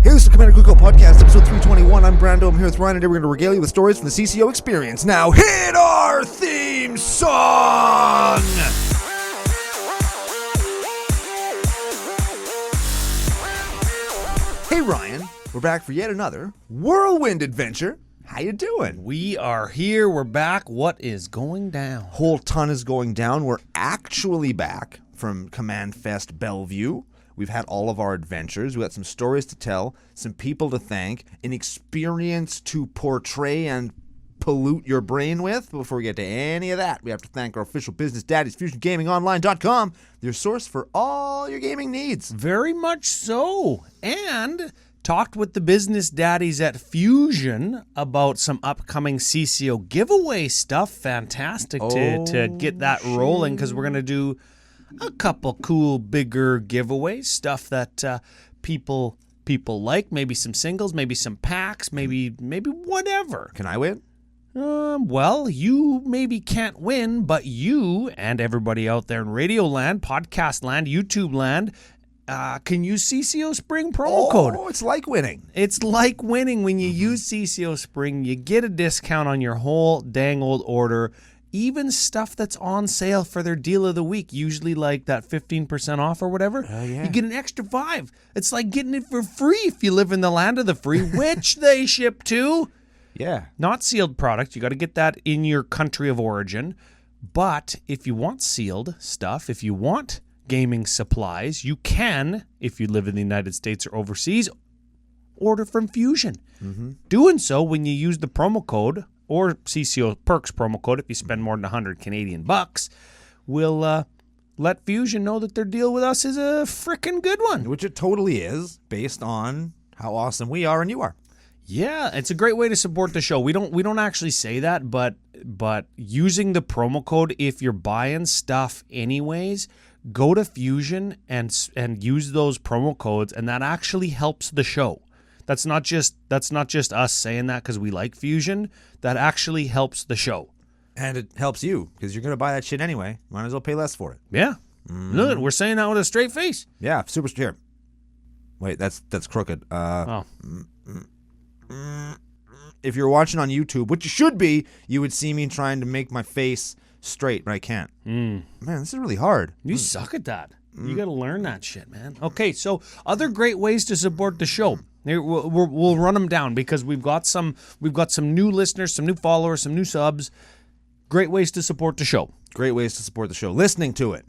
Hey, this is the CCO Podcast, episode 321. I'm Brando. I'm here with Ryan, and we're going to regale you with stories from the CCO experience. Now, hit our theme song! Hey, Ryan. We're back for yet another whirlwind adventure. How you doing? We are here. We're back. What is going down? Whole ton is going down. We're actually back from CommandFest Bellevue. We've had all of our adventures. We got some stories to tell, some people to thank, an experience to portray and pollute your brain with. Before we get to any of that, we have to thank our official business daddies, FusionGamingOnline.com, your source for all your gaming needs. Very much so. And talked with the business daddies at Fusion about some upcoming CCO giveaway stuff. Fantastic to get that rolling, because we're going to do a couple cool, bigger giveaways, stuff that people like, maybe some singles, maybe some packs, maybe whatever. Can I win? Well, you maybe can't win, but you and everybody out there in Radio Land, Podcast Land, YouTube Land can use CCO Spring promo code. Oh, it's like winning. It's like winning. When you use CCO Spring, you get a discount on your whole dang old order. Even stuff that's on sale for their deal of the week, usually like that 15% off or whatever, you get an extra 5. It's like getting it for free if you live in the land of the free, which they ship to. Yeah. Not sealed product. You got to get that in your country of origin. But if you want sealed stuff, if you want gaming supplies, you can, if you live in the United States or overseas, order from Fusion. Doing so, when you use the promo code or CCO Perks promo code, if you spend more than 100 Canadian bucks, will let Fusion know that their deal with us is a frickin' good one. Which it totally is, based on how awesome we are and you are. Yeah, it's a great way to support the show. We don't actually say that, but using the promo code, if you're buying stuff anyways, go to Fusion and use those promo codes, and that actually helps the show. That's not just us saying that because we like Fusion. That actually helps the show. And it helps you, because you're going to buy that shit anyway. Might as well pay less for it. Yeah. Look, we're saying that with a straight face. Yeah, super here. Wait, that's crooked. If you're watching on YouTube, which you should be, you would see me trying to make my face straight, but I can't. Man, this is really hard. You suck at that. You got to learn that shit, man. Okay, so other great ways to support the show. We'll run them down, because we've got some new listeners, some new followers, some new subs. Great ways to support the show. Great ways to support the show. Listening to it,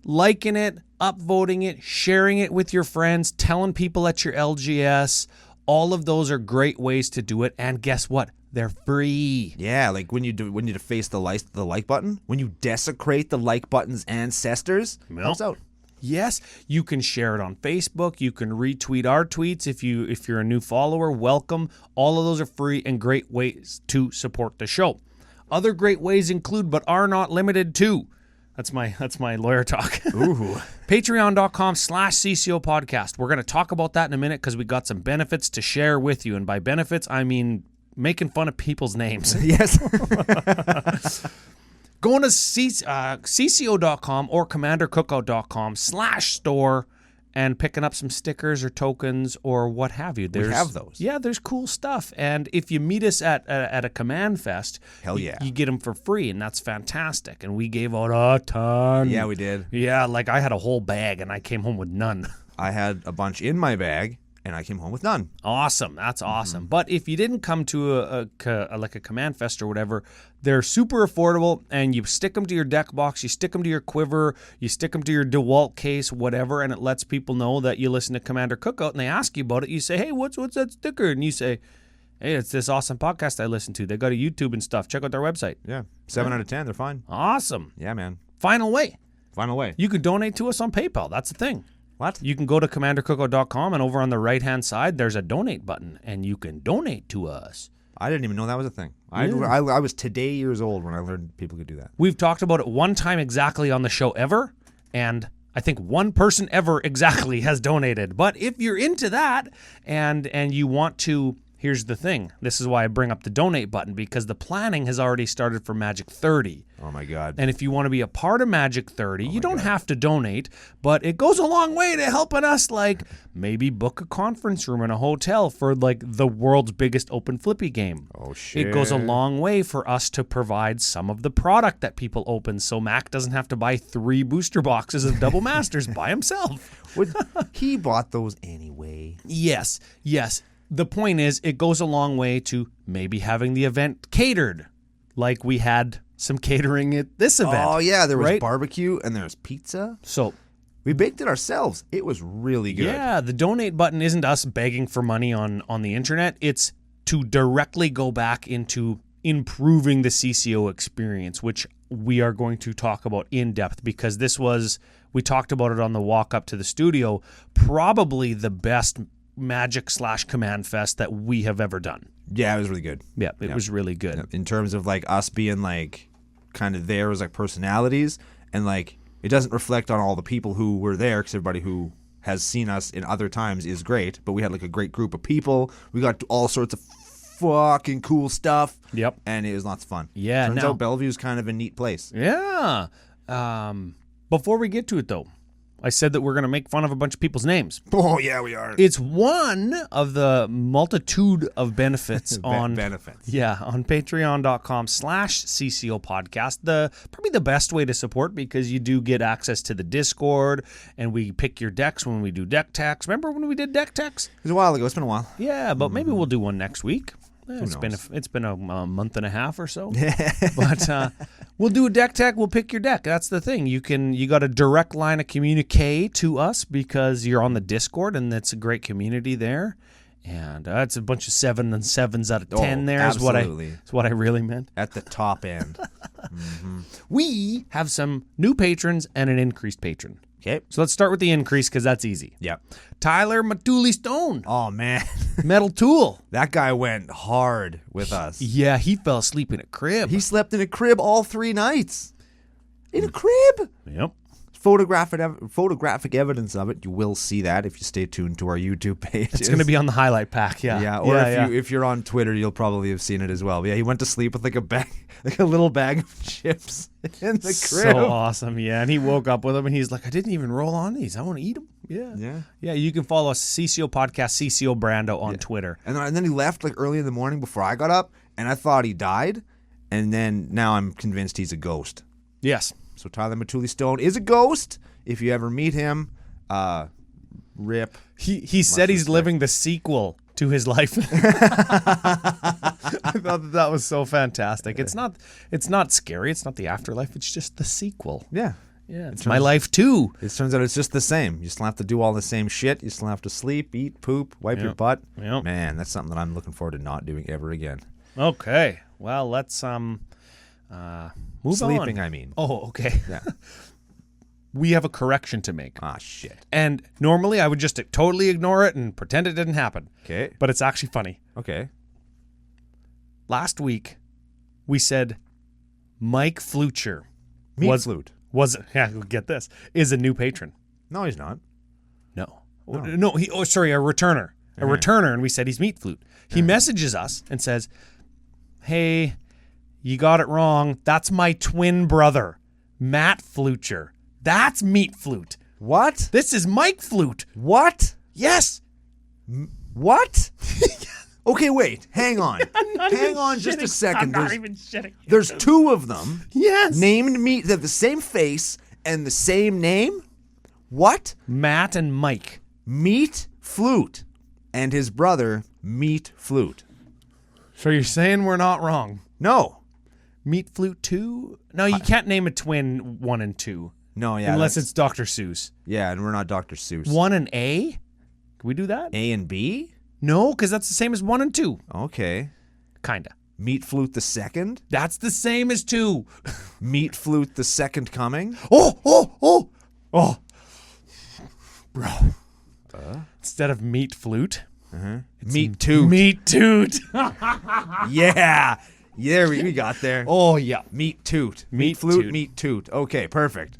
liking it, upvoting it, sharing it with your friends, telling people at your LGS. All of those are great ways to do it. And guess what? They're free. Yeah, like when you deface the like button, when you desecrate the like button's ancestors, helps out. Yes, you can share it on Facebook. You can retweet our tweets if you're a new follower. Welcome. All of those are free and great ways to support the show. Other great ways include, but are not limited to. That's my lawyer talk. Ooh. Patreon.com/CCO Podcast. We're going to talk about that in a minute, because we got some benefits to share with you. And by benefits, I mean making fun of people's names. Yes. Going to CCO.com or CommanderCookout.com/store and picking up some stickers or tokens or what have you. We have those. Yeah, there's cool stuff. And if you meet us at a CommandFest, hell yeah, you get them for free, and that's fantastic. And we gave out a ton. Yeah, we did. Yeah, like I had a whole bag, and I came home with none. I had a bunch in my bag, and I came home with none. Awesome. That's awesome. But if you didn't come to a CommandFest or whatever, they're super affordable, and you stick them to your deck box, you stick them to your quiver, you stick them to your DeWalt case, whatever, and it lets people know that you listen to Commander Cookout, and they ask you about it. You say, hey, what's that sticker? And you say, hey, it's this awesome podcast I listen to. They got a YouTube and stuff. Check out their website. Yeah. 7 out of 10. They're fine. Awesome. Yeah, man. Final way. You can donate to us on PayPal. That's the thing. What? You can go to CommanderCookout.com, and over on the right-hand side, there's a donate button, and you can donate to us. I didn't even know that was a thing. I was today years old when I learned people could do that. We've talked about it one time exactly on the show ever, and I think one person ever exactly has donated. But if you're into that and you want to here's the thing. This is why I bring up the donate button, because the planning has already started for Magic 30. Oh, my God. And if you want to be a part of Magic 30, you don't have to donate, but it goes a long way to helping us, like, maybe book a conference room in a hotel for, like, the world's biggest open flippy game. Oh, shit. It goes a long way for us to provide some of the product that people open, so Mac doesn't have to buy 3 booster boxes of Double Masters by himself. He bought those anyway. Yes. The point is, it goes a long way to maybe having the event catered, like we had some catering at this event. Oh, yeah, there was barbecue and there's pizza. So we baked it ourselves. It was really good. Yeah, the donate button isn't us begging for money on the internet. It's to directly go back into improving the CCO experience, which we are going to talk about in depth, because we talked about it on the walk up to the studio, probably the best Magic / CommandFest that we have ever done. Yeah, it was really good. Yeah, it was really good. Yeah. In terms of like us being like kind of there as like personalities, and like it doesn't reflect on all the people who were there, because everybody who has seen us in other times is great, but we had like a great group of people. We got all sorts of fucking cool stuff. Yep. And it was lots of fun. Yeah. Turns out Bellevue's kind of a neat place. Yeah. Before we get to it, though, I said that we're going to make fun of a bunch of people's names. Oh, yeah, we are. It's one of the multitude of benefits on benefits. Yeah, on patreon.com/CCO Podcast. Probably the best way to support, because you do get access to the Discord, and we pick your decks when we do deck techs. Remember when we did deck techs? It was a while ago. It's been a while. Yeah, but maybe we'll do one next week. It's been a month and a half or so. But we'll do a deck tech. We'll pick your deck. That's the thing. You got a direct line of communique to us because you're on the Discord, and it's a great community there. And it's a bunch of 7 and 7s out of 10 there. Absolutely. Is what I really meant. At the top end. Mm-hmm. We have some new patrons and an increased patron. Okay. So let's start with the increase, because that's easy. Yep. Tyler Matuli Stone. Oh, man. Metal Tool. That guy went hard with us. Yeah, he fell asleep in a crib. He slept in a crib all 3 nights. In a crib? Yep. Photographic evidence of it. You will see that if you stay tuned to our YouTube page. It's going to be on the highlight pack, yeah. Yeah, or if you're on Twitter, you'll probably have seen it as well. But yeah, he went to sleep with like a little bag of chips in the crib. So awesome, yeah. And he woke up with them, and he's like, I didn't even roll on these. I want to eat them. Yeah. You can follow us, CCO Podcast, CCO Brando on Twitter. And then he left like early in the morning before I got up, and I thought he died. And then now I'm convinced he's a ghost. Yes. So Tyler Matuli Stone is a ghost. If you ever meet him, rip. He said he's living the sequel to his life. I thought that was so fantastic. It's not scary. It's not the afterlife. It's just the sequel. Yeah. Yeah, it's my life too. It turns out it's just the same. You still have to do all the same shit. You still have to sleep, eat, poop, wipe your butt. Yep. Man, that's something that I'm looking forward to not doing ever again. Okay. Well, let's move Sleeping, on. I mean. Oh, okay. Yeah. We have a correction to make. Ah, shit. And normally I would just totally ignore it and pretend it didn't happen. Okay. But it's actually funny. Okay. Last week, we said Mike Flucher get this, is a new patron. No, he's not. No, a returner. A returner, and we said he's Meat Flute. He messages us and says, hey, you got it wrong. That's my twin brother, Matt Flucher. That's Meat Flute. What? This is Mike Flute. What? Yes. What? Okay, wait. Hang on. Hang on just a second. I'm not even shitting. There's 2 of them. Yes. Named Meat. They have the same face and the same name? What? Matt and Mike. Meat Flute. And his brother, Meat Flute. So you're saying we're not wrong? No. Meat Flute 2? No, you can't name a twin 1 and 2. No, yeah. Unless it's Dr. Seuss. Yeah, and we're not Dr. Seuss. 1 and A? Can we do that? A and B? No, because that's the same as 1 and 2. Okay. Kinda. Meat Flute the Second? That's the same as 2. Meat Flute the Second Coming? Oh! Bro. Instead of Meat Flute. Meat Toot. Meat Toot. Yeah. Yeah, we got there. Oh, yeah. Meat Toot. Meat Flute, Toot. Meat Toot. Okay, perfect.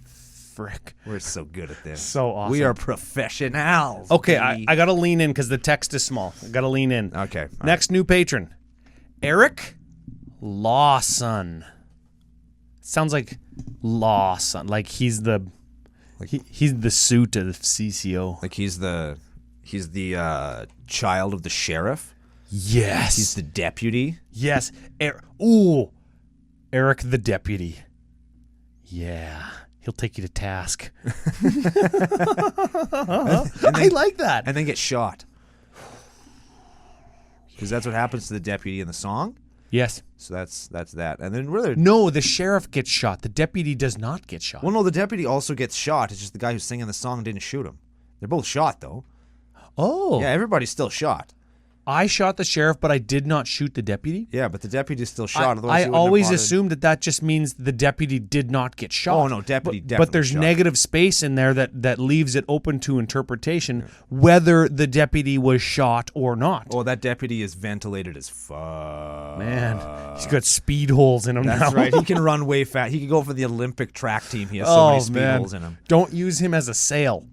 frick. We're so good at this. So awesome. We are professionals. Okay, I got to lean in because the text is small. I got to lean in. Okay. Next new patron, Eric Lawson. Sounds like Lawson. Like he's the he's the suit of CCO. Like he's the child of the sheriff. Yes. He's the deputy. Yes. Eric the deputy. Yeah. He'll take you to task. I like that. And then get shot. Because that's what happens to the deputy in the song. Yes. So that's that. And then really, no, the sheriff gets shot. The deputy does not get shot. Well, no, the deputy also gets shot. It's just the guy who's singing the song didn't shoot him. They're both shot though. Oh. Yeah, everybody's still shot. I shot the sheriff, but I did not shoot the deputy. Yeah, but the deputy's still shot. I always assumed that just means the deputy did not get shot. Oh, no, deputy definitely But there's shot. negative space in there that leaves it open to interpretation whether the deputy was shot or not. Oh, that deputy is ventilated as fuck. Man, he's got speed holes in him now. That's right. He can run way fast. He can go for the Olympic track team. He has so many speed holes in him. Don't use him as a sail.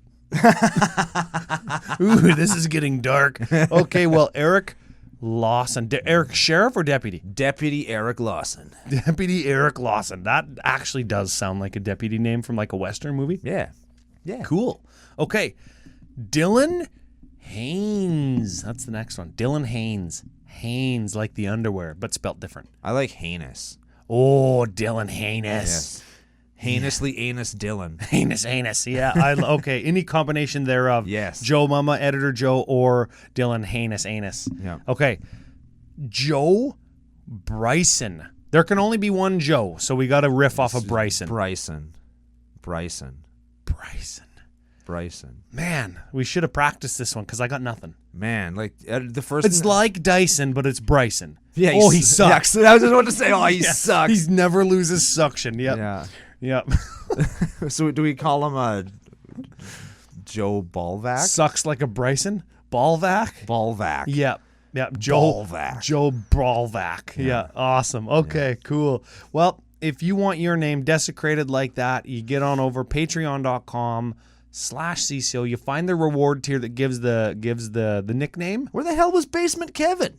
Ooh, this is getting dark. Okay, well, Eric Lawson. Eric Sheriff or deputy? Deputy Eric Lawson. Deputy Eric Lawson. That actually does sound like a deputy name from like a Western movie. Yeah. Yeah. Cool. Okay. Dylan Haynes. That's the next one. Dylan Haynes. Haynes like the underwear, but spelt different. I like heinous. Oh, Dylan Haynes. Yes. Heinously anus Dylan. Heinous. Yeah. Okay. Any combination thereof. Yes. Joe Mama, Editor Joe, or Dylan Heinous Anus. Yeah. Okay. Joe Bryson. There can only be one Joe, so we got to riff off of Bryson. Bryson. Man, we should have practiced this one because I got nothing. Man, like the first. It's like Dyson, but it's Bryson. Yeah. He sucks. Yeah, I was just about to say, he sucks. He never loses suction. Yep. Yeah. Yep. So do we call him Joe Ballvac? Sucks like a Bryson? Ballvac? Yep. Joe Ballvac. Joe Ballvac. Yeah. Awesome. Okay, cool. Well, if you want your name desecrated like that, you get on over patreon.com/CCO. You find the reward tier that gives the nickname. Where the hell was Basement Kevin?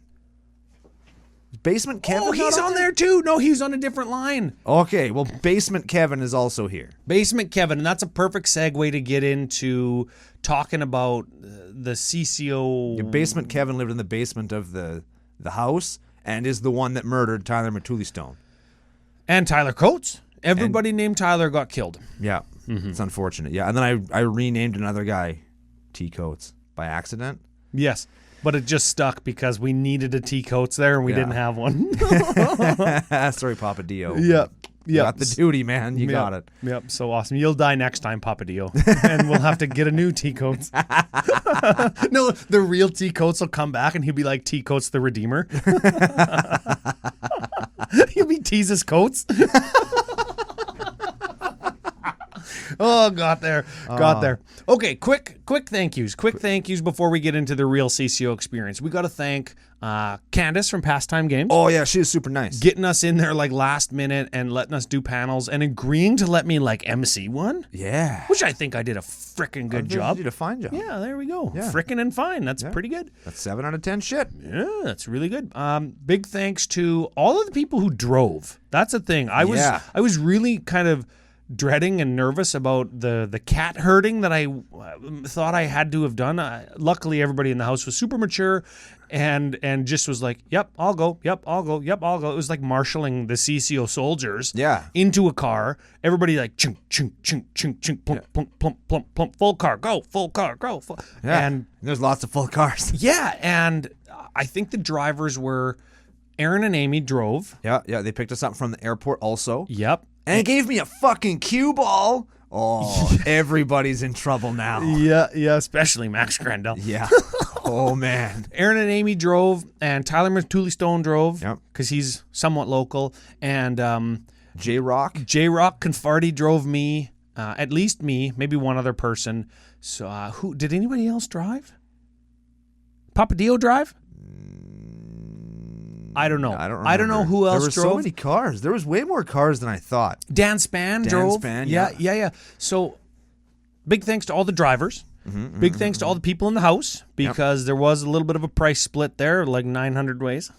Basement Kevin? Oh, he's on there too. No, he's on a different line. Okay, well, Basement Kevin is also here. Basement Kevin, and that's a perfect segue to get into talking about the CCO. Yeah, Basement Kevin lived in the basement of the house and is the one that murdered Tyler Matulistone. And Tyler Coates. Everybody named Tyler got killed. Yeah, It's unfortunate. Yeah, and then I renamed another guy T. Coates by accident. Yes. But it just stuck because we needed a T. Coates there and we didn't have one. Sorry, Papa Dio. Yep. You got the duty, man. You got it. Yep. So awesome. You'll die next time, Papa Dio. And we'll have to get a new T. Coates. No, the real T. Coates will come back and he'll be like T. Coates the Redeemer. He'll be Tease's Coates. Oh, got there. Okay, quick thank yous. Quick thank yous before we get into the real CCO experience. We got to thank Candace from Pastime Games. Oh, yeah, she was super nice. Getting us in there like last minute and letting us do panels and agreeing to let me like MC one. Yeah. Which I think I did a freaking good job. You did a fine job. Yeah, there we go. Yeah. Frickin' and fine. That's pretty good. That's 7 out of 10 shit. Yeah, that's really good. Big thanks to all of the people who drove. That's a thing. I was really kind of dreading and nervous about the cat herding that I thought I had to have done. Luckily, everybody in the house was super mature and just was like, yep, I'll go. Yep, I'll go. Yep, I'll go. It was like marshaling the CCO soldiers into a car. Everybody like, chunk, chunk, chunk, chunk, chunk, plump, plump, plump, plump, plump, full car, go, full car, go. Full. Yeah, and there's lots of full cars. Yeah, and I think the drivers were, Aaron and Amy drove. Yeah, they picked us up from the airport also. Yep. And it gave me a fucking cue ball. Oh, everybody's in trouble now. Yeah, especially Max Grandel. Yeah. Oh, man. Aaron and Amy drove, and Tyler Matulistone drove, Yep. because he's somewhat local, and J-Rock Confarty drove me, at least me, maybe one other person. So, who did anybody else drive? Papa Dio drive? I don't know. I don't remember. I don't know who else drove. There were so many cars. There was way more cars than I thought. Dan Spann drove. Yeah. So big thanks to all the drivers. Big thanks to all the people in the house, because there was a little bit of a price split there, like 900 ways,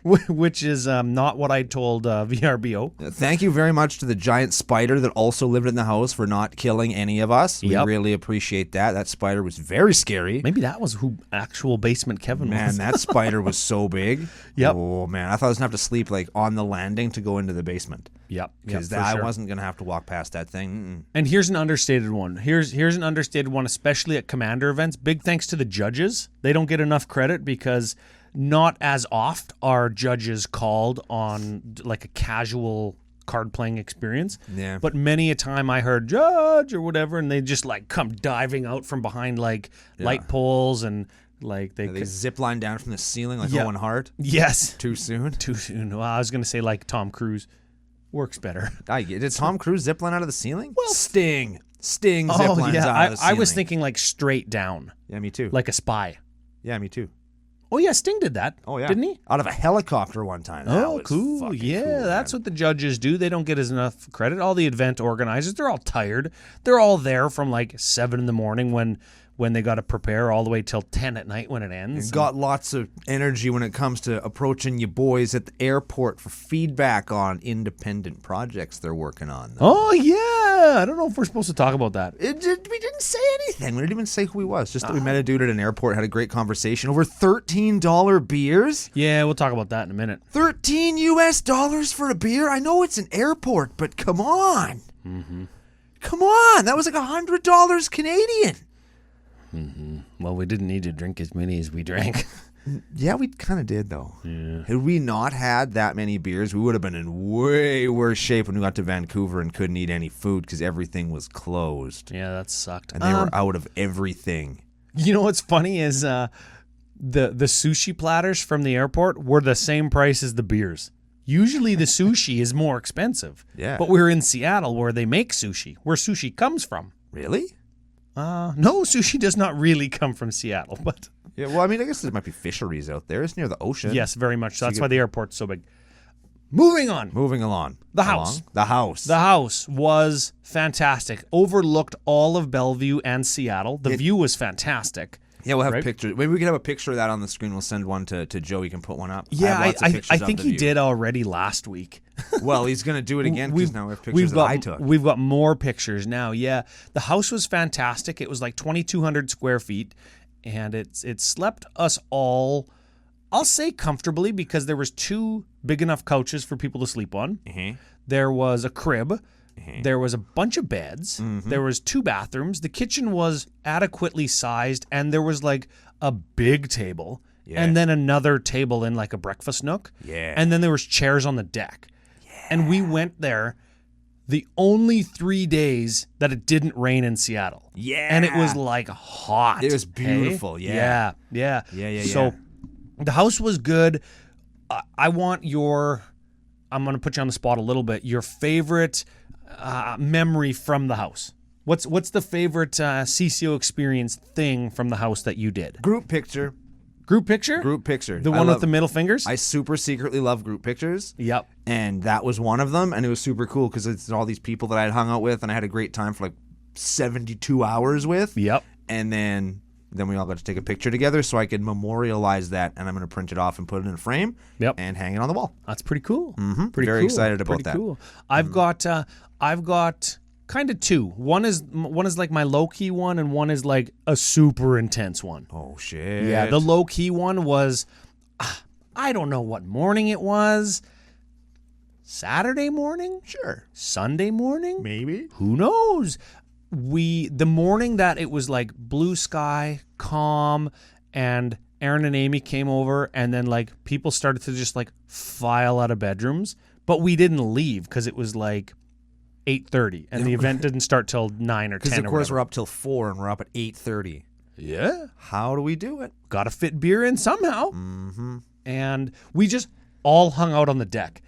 which is not what I told VRBO. Thank you very much to the giant spider that also lived in the house for not killing any of us. We really appreciate that. That spider was very scary. Maybe that was who actual Basement Kevin was. Man, that spider was so big. Yep. Oh, man. I thought I was going to have to sleep like on the landing to go into the basement. Yep. Because I wasn't going to have to walk past that thing. And here's an understated one. Here's an understated one, especially at Commander events. Big thanks to the judges. They don't get enough credit because not as oft are judges called on like a casual card playing experience. Yeah. But many a time I heard judge or whatever, and they just like come diving out from behind like light poles and like they zip line down from the ceiling like Owen Hart. Yes. Too soon. Well, I was going to say like Tom Cruise. Works better. Did Tom Cruise zip line out of the ceiling? Well, Sting zip lines out of the ceiling. I was thinking like straight down. Yeah, me too. Like a spy. Yeah, me too. Oh, yeah, Sting did that. Oh, yeah. Didn't he? Out of a helicopter one time. Cool. Yeah, cool, that's what the judges do. They don't get as enough credit. All the event organizers, they're all tired. They're all there from like 7 in the morning when they got to prepare all the way till 10 at night when it ends. And got lots of energy when it comes to approaching you boys at the airport for feedback on independent projects they're working on. Oh, yeah. I don't know if we're supposed to talk about that. We didn't say anything. We didn't even say who he was. Just that we met a dude at an airport, had a great conversation over $13 beers. Yeah, we'll talk about that in a minute. $13 US for a beer? I know it's an airport, but come on. Mm-hmm. Come on. That was like $100 Canadian. Mm-hmm. Well, we didn't need to drink as many as we drank. Yeah, we kind of did, though. Yeah. Had we not had that many beers, we would have been in way worse shape when we got to Vancouver and couldn't eat any food because everything was closed. Yeah, that sucked. And they were out of everything. You know what's funny is the sushi platters from the airport were the same price as the beers. Usually the sushi is more expensive. Yeah. But we're in Seattle where they make sushi, where sushi comes from. Really? No, sushi does not really come from Seattle, but... Yeah, well, I mean, I guess there might be fisheries out there. It's near the ocean. Yes, very much. So that's why the airport's so big. Moving on. The house. The house. The house was fantastic. Overlooked all of Bellevue and Seattle. The view was fantastic. Yeah, we'll have pictures. Maybe we can have a picture of that on the screen. We'll send one to Joe. He can put one up. Yeah, I think he did already last week. Well, he's going to do it again because now we have pictures that I took. We've got more pictures now, yeah. The house was fantastic. It was like 2,200 square feet, and it slept us all, I'll say comfortably, because there was 2 big enough couches for people to sleep on. Mm-hmm. There was a crib. There was a bunch of beds. Mm-hmm. There was 2 bathrooms. The kitchen was adequately sized, and there was like a big table, and then another table in like a breakfast nook. Yeah. And then there was chairs on the deck. Yeah. And we went there the only 3 days that it didn't rain in Seattle. Yeah. And it was like hot. It was beautiful. Hey? Yeah. Yeah. So the house was good. I want I'm going to put you on the spot a little bit. Your favorite memory from the house. What's the favorite CCO experience thing from the house that you did? Group picture. Group picture? Group picture. The one with the middle fingers? I super secretly love group pictures. Yep. And that was one of them, and it was super cool because it's all these people that I had hung out with, and I had a great time for like 72 hours with. Yep. And then we all got to take a picture together so I could memorialize that, and I'm going to print it off and put it in a frame and hang it on the wall. That's pretty cool. Mm-hmm. Pretty Very cool. excited about that. Cool. I've got kind of 2. One is like my low-key one, and one is like a super intense one. Oh, shit. Yeah, the low-key one was, I don't know what morning it was. Saturday morning? Sure. Sunday morning? Maybe. Who knows? The morning that it was like blue sky, calm, and Aaron and Amy came over, and then like people started to just like file out of bedrooms, but we didn't leave because it was like 8:30, and the event didn't start till 9 or 10. Because of course we're up till 4, and we're up at 8:30. Yeah. How do we do it? Got to fit beer in somehow. Mm-hmm. And we just all hung out on the deck.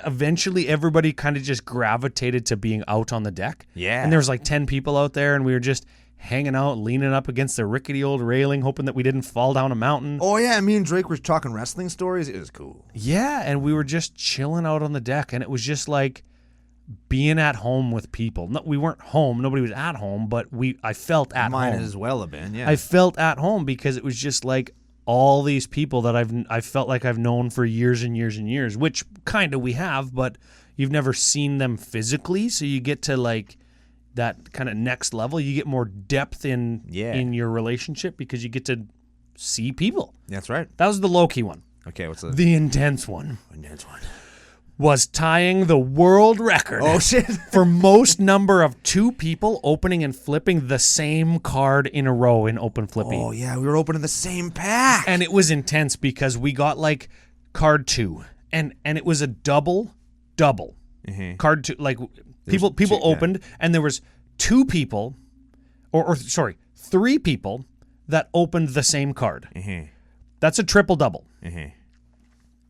Eventually, everybody kind of just gravitated to being out on the deck. Yeah. And there was like 10 people out there, and we were just hanging out, leaning up against the rickety old railing, hoping that we didn't fall down a mountain. Oh, yeah, me and Drake were talking wrestling stories. It was cool. Yeah, and we were just chilling out on the deck, and it was just like being at home with people. No, we weren't home. Nobody was at home, but I felt at home. Mine as well have been, yeah. I felt at home because it was just like all these people that I felt like I've known for years and years and years, which kind of we have, but you've never seen them physically, so you get to like that kind of next level. You get more depth in your relationship because you get to see people. That's right. That was the low-key one. Okay, what's the intense one? Intense one. Was tying the world record for most number of 2 people opening and flipping the same card in a row in Open Flippy. Oh, yeah, we were opening the same pack. And it was intense because we got like card 2, and it was a double. Mm-hmm. Card 2, like people opened, and there was 2 people, or 3 people that opened the same card. Mm-hmm. That's a triple double. Mm-hmm.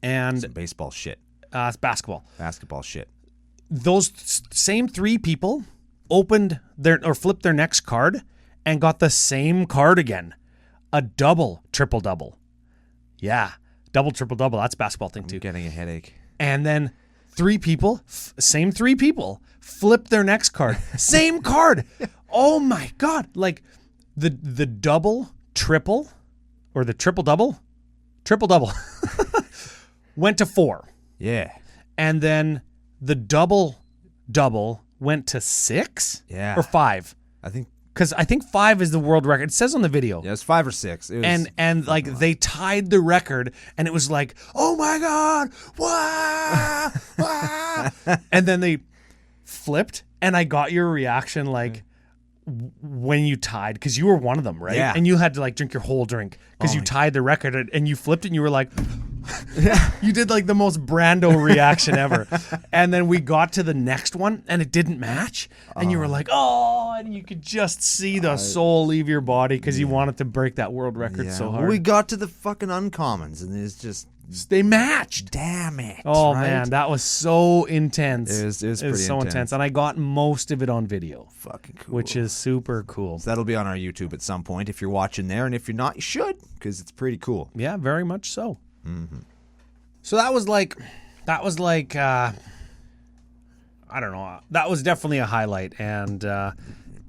And it's baseball shit. It's basketball. Basketball shit. Those same 3 people opened flipped their next card and got the same card again. A double, triple double. Yeah, double, triple double. That's a basketball thing too. I'm getting a headache. And then 3 people, same 3 people, flipped their next card. Same card. Oh my God. Like the double, triple, or the triple double went to 4. Yeah. And then the double went to 6? Yeah. Or 5? I think. Because I think 5 is the world record. It says on the video. Yeah, it's 5 or 6. It was and like they tied the record, and it was like, oh my God, wah, wah. And then they flipped, and I got your reaction like when you tied, because you were one of them, right? Yeah. And you had to like drink your whole drink because you tied the record, and you flipped it, and you were like, you did like the most Brando reaction ever. And then we got to the next one, and it didn't match, and you were like, oh, and you could just see the soul leave your body because you wanted to break that world record so hard. We got to the fucking uncommons, and it's just they matched. Damn it! Oh man, that was so intense. It was pretty so intense, and I got most of it on video. Fucking cool. Which is super cool. So that'll be on our YouTube at some point if you're watching there, and if you're not, you should, because it's pretty cool. Yeah, very much so. Mm-hmm. So that was like I don't know. That was definitely a highlight, and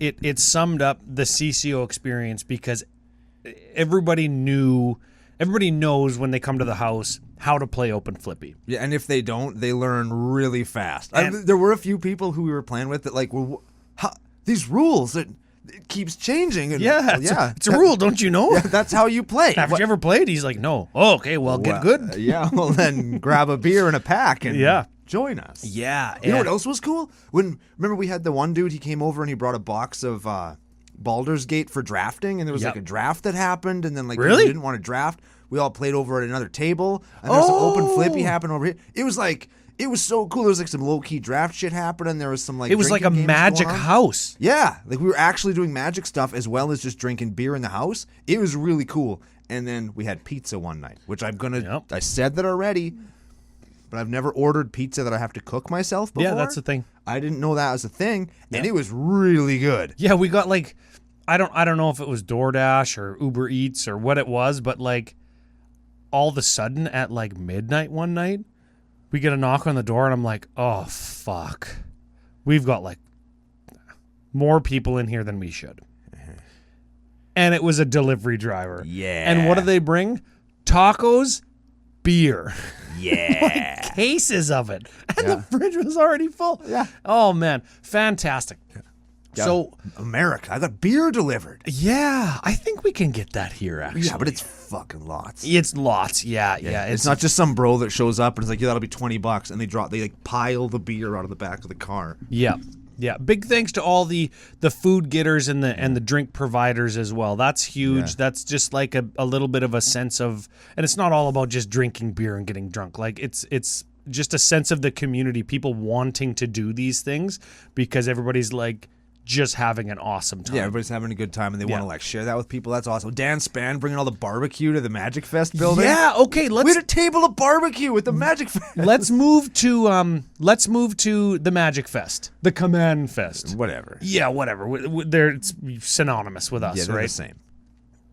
it summed up the CCO experience because everybody knows when they come to the house how to play Open Flippy. Yeah, and if they don't, they learn really fast. There were a few people who we were playing with that like, well, these rules that it keeps changing. And, it's a rule, don't you know? Yeah, that's how you play. Have you ever played? He's like, no. Oh, okay, well, get good. Well, then grab a beer and a pack and join us. Yeah. You know what else was cool? Remember we had the one dude, he came over and he brought a box of Baldur's Gate for drafting, and there was like a draft that happened, and then like really? We didn't want to draft. We all played over at another table, and there's some Open Flippy happened over here. It was so cool. There was like some low-key draft shit happening. There was some like it was like a magic house. Yeah, like we were actually doing magic stuff as well as just drinking beer in the house. It was really cool. And then we had pizza one night, which I said that already, but I've never ordered pizza that I have to cook myself before. Yeah, that's the thing. I didn't know that was a thing, and it was really good. Yeah, we got like I don't know if it was DoorDash or Uber Eats or what it was, but like all of a sudden at like midnight one night, we get a knock on the door, and I'm like, oh, fuck. We've got, like, more people in here than we should. And it was a delivery driver. Yeah. And what do they bring? Tacos, beer. Yeah. Like cases of it. And the fridge was already full. Yeah. Oh, man. Fantastic. Yeah. So America, I got beer delivered. Yeah, I think we can get that here, actually. Yeah, but it's fucking lots. It's lots, yeah. It's not just some bro that shows up and is like, yeah, that'll be $20, and they like pile the beer out of the back of the car. Yeah. Big thanks to all the food getters and the drink providers as well. That's huge. Yeah. That's just like a little bit of a sense of, and it's not all about just drinking beer and getting drunk. Like it's just a sense of the community, people wanting to do these things because everybody's like just having an awesome time. Yeah, everybody's having a good time, and they want to like share that with people. That's awesome. Dan Spann bringing all the barbecue to the Magic Fest building. Yeah, okay. We had a table of barbecue at the Magic Fest. Let's move to the Magic Fest, the CommandFest. Whatever. Yeah, whatever. It's synonymous with us, they're right? the same.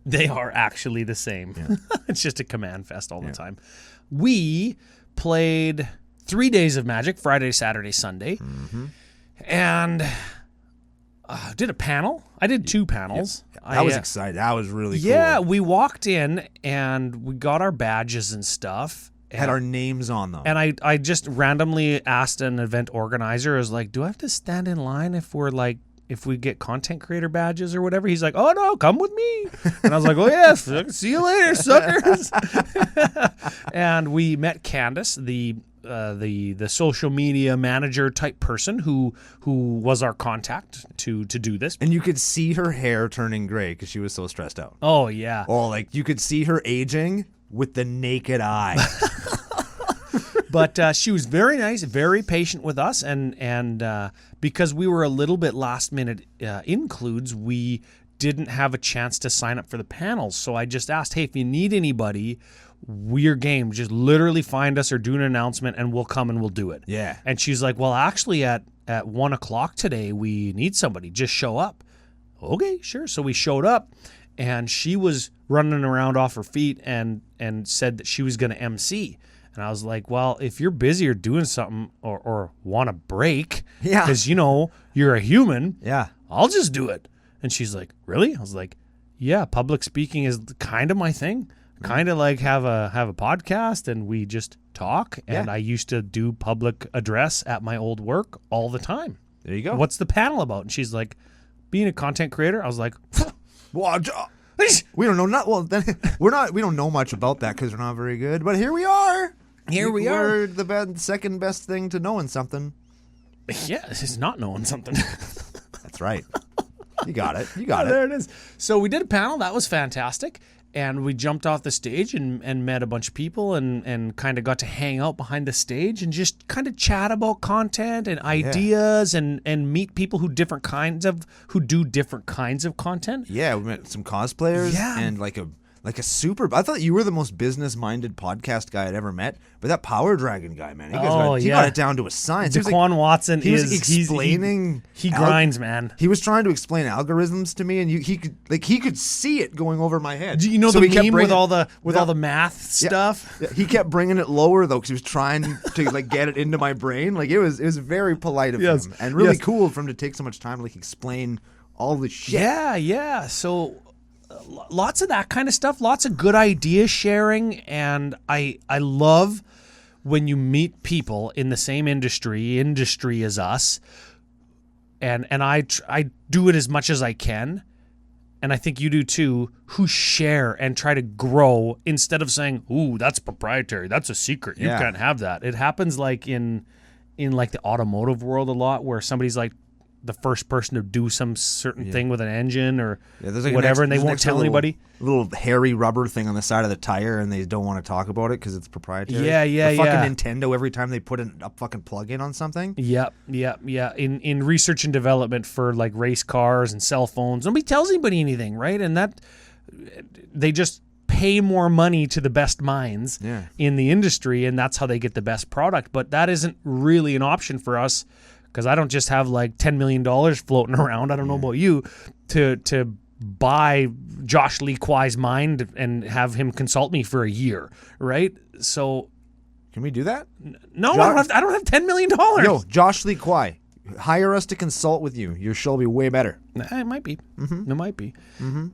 They are actually the same. Yeah. It's just a CommandFest all the time. We played 3 days of Magic, Friday, Saturday, Sunday, and did a panel. I did 2 panels. I was excited. That was really cool. Yeah, we walked in and we got our badges and stuff. Had our names on them. And I just randomly asked an event organizer, I was like, do I have to stand in line if we get content creator badges or whatever? He's like, oh no, come with me. And I was like, oh yes, see you later, suckers. And we met Candace, the social media manager type person who was our contact to do this. And you could see her hair turning gray because she was so stressed out. Oh yeah. Oh, like you could see her aging with the naked eye. But she was very nice, very patient with us, and because we were a little bit last minute includes, we didn't have a chance to sign up for the panels. So I just asked, hey, if you need anybody, we're game. Just literally find us or do an announcement, and we'll come and we'll do it. Yeah. And she's like, well, actually, at 1 o'clock today, we need somebody. Just show up. Okay, sure. So we showed up, and she was running around off her feet and said that she was going to MC. And I was like, well, if you're busy or doing something or want a break, because, you're a human, I'll just do it. And she's like, really? I was like, yeah, public speaking is kind of my thing. Kind of like have a podcast and we just talk. And I used to do public address at my old work all the time. There you go. What's the panel about? And she's like, being a content creator. I was like, we don't know. We don't know much about that because we're not very good. But here we are. We're the second best thing to knowing something. Yeah, it's not knowing something. That's right. You got it. There it is. So we did a panel. That was fantastic. And we jumped off the stage and met a bunch of people and kind of got to hang out behind the stage and just kind of chat about content and ideas and meet people who do different kinds of content. Yeah, we met some cosplayers and like a super. I thought you were the most business-minded podcast guy I'd ever met, but that Power Dragon guy, man, he got it down to a science. Daquan Watson was explaining. He grinds, man. He was trying to explain algorithms to me, and he could see it going over my head. Do you know the meme with all the math stuff? Yeah, he kept bringing it lower though, because he was trying to get it into my brain. Like it was very polite of him, and really cool for him to take so much time to explain all the shit. Yeah. So. Lots of that kind of stuff, lots of good idea sharing, and I love when you meet people in the same industry as us, and I do it as much as I can, and I think you do too, who share and try to grow instead of saying, ooh, that's proprietary, that's a secret, you can't have that. It happens like in like the automotive world a lot, where somebody's like the first person to do some certain thing with an engine or whatever, and they won't tell anybody. Little hairy rubber thing on the side of the tire, and they don't want to talk about it because it's proprietary. Yeah. Fucking Nintendo, every time they put a fucking plug-in on something. Yep. In research and development for like race cars and cell phones, nobody tells anybody anything, right? And that they just pay more money to the best minds in the industry, and that's how they get the best product. But that isn't really an option for us. Because I don't just have like $10 million floating around. I don't know about you to buy Josh Lee Kwai's mind and have him consult me for a year, right? So, can we do that? No, I don't have $10 million. Yo, Josh Lee Kwai, hire us to consult with you. Your show will be way better. It might be. It might be.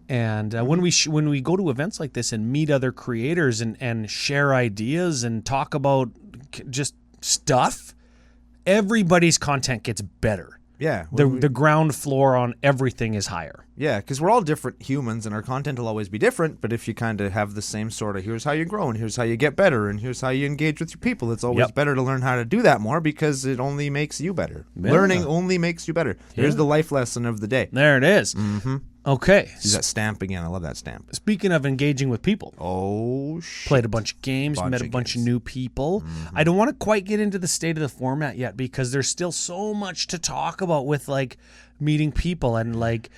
And when we go to events like this and meet other creators and share ideas and talk about just stuff. Everybody's content gets better. Yeah. The ground floor on everything is higher. Yeah, because we're all different humans, and our content will always be different, but if you kind of have the same sort of, here's how you grow, and here's how you get better, and here's how you engage with your people, it's always better to learn how to do that more because it only makes you better. Yeah. Learning only makes you better. Here's the life lesson of the day. There it is. Okay. Use that stamp again. I love that stamp. Speaking of engaging with people. Oh, shit. Played a bunch of games, met a bunch of new people. Mm-hmm. I don't want to quite get into the state of the format yet because there's still so much to talk about with like meeting people. And like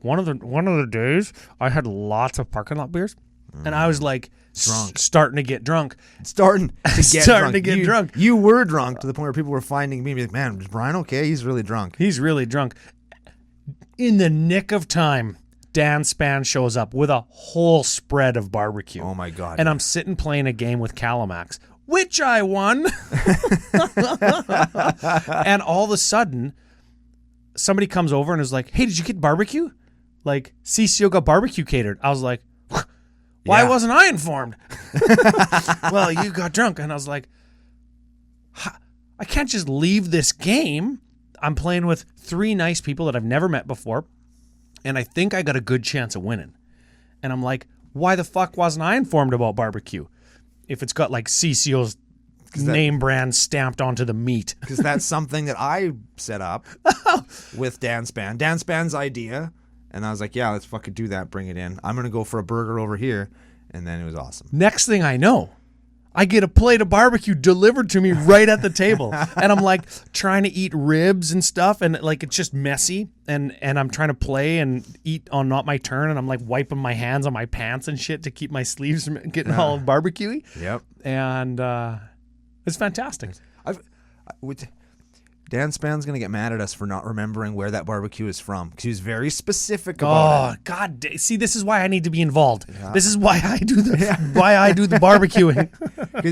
one of the days I had lots of parking lot beers and I was like starting to get drunk. Starting to get drunk. You were drunk to the point where people were finding me like, man, is Brian okay? He's really drunk. He's really drunk. In the nick of time, Dan Span shows up with a whole spread of barbecue. Oh, my God. And I'm sitting playing a game with Calamax, which I won. And all of a sudden, somebody comes over and is like, hey, did you get barbecue? Like, CCO got barbecue catered. I was like, why wasn't I informed? Well, you got drunk. And I was like, I can't just leave this game. I'm playing with 3 nice people that I've never met before, and I think I got a good chance of winning. And I'm like, why the fuck wasn't I informed about barbecue? If it's got like CCO's name brand stamped onto the meat. Because that's something that I set up with Dan Span. Dan Span's idea, and I was like, yeah, let's fucking do that, bring it in. I'm going to go for a burger over here, and then it was awesome. Next thing I know, I get a plate of barbecue delivered to me right at the table. And I'm like trying to eat ribs and stuff. And like, it's just messy. And I'm trying to play and eat on not my turn. And I'm like wiping my hands on my pants and shit to keep my sleeves from getting all barbecue-y. Yep. And it's fantastic. Dan Span's going to get mad at us for not remembering where that barbecue is from because he was very specific about it. Oh, God. See, this is why I need to be involved. Yeah. This is why I do the barbecuing.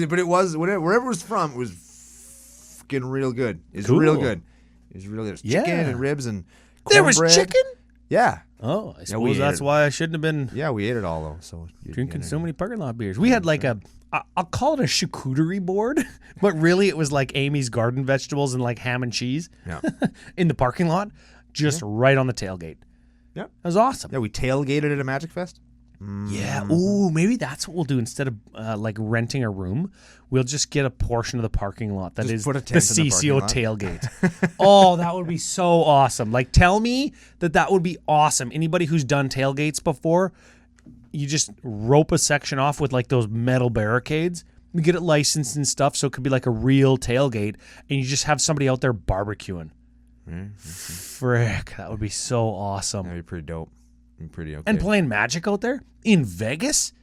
But it was, wherever it was from, it was fucking real good. It was real good. It was really good. Chicken and ribs and cornbread. There was chicken? Yeah. Oh, I suppose that's why I shouldn't have been. Yeah, we ate it all, though. So drinking so many parking lot beers. We had like I'll call it a charcuterie board, but really it was like Amy's garden vegetables and like ham and cheese in the parking lot, just right on the tailgate. Yeah. That was awesome. Yeah, we tailgated at a Magic Fest. Yeah. Ooh, maybe that's what we'll do. Instead of like renting a room, we'll just get a portion of the parking lot that just is the CCO tailgate. Oh, that would be so awesome. Like, tell me that would be awesome. Anybody who's done tailgates before, you just rope a section off with like those metal barricades. You get it licensed and stuff, so it could be like a real tailgate, and you just have somebody out there barbecuing. Frick, that would be so awesome. That'd be pretty dope. Pretty okay. And playing Magic out there in Vegas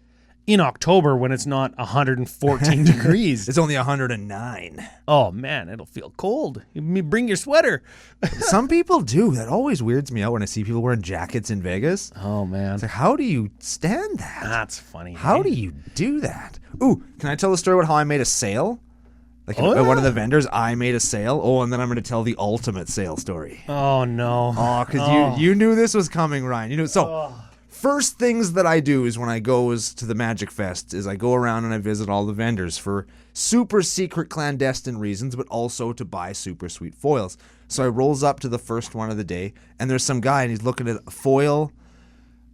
in October when it's not 114 degrees. It's only 109. Oh, man, it'll feel cold. Bring your sweater. Some people do. That always weirds me out when I see people wearing jackets in Vegas. Oh, man. It's like, how do you stand that? That's funny. How do you do that? Ooh, can I tell the story about how I made a sale? Like at one of the vendors, I made a sale. Oh, and then I'm going to tell the ultimate sale story. Oh, no. Oh, because you knew this was coming, Ryan. You knew. So, first things that I do is when I go to the Magic Fest is I go around and I visit all the vendors for super secret clandestine reasons, but also to buy super sweet foils. So I rolls up to the first one of the day, and there's some guy, and he's looking at a foil,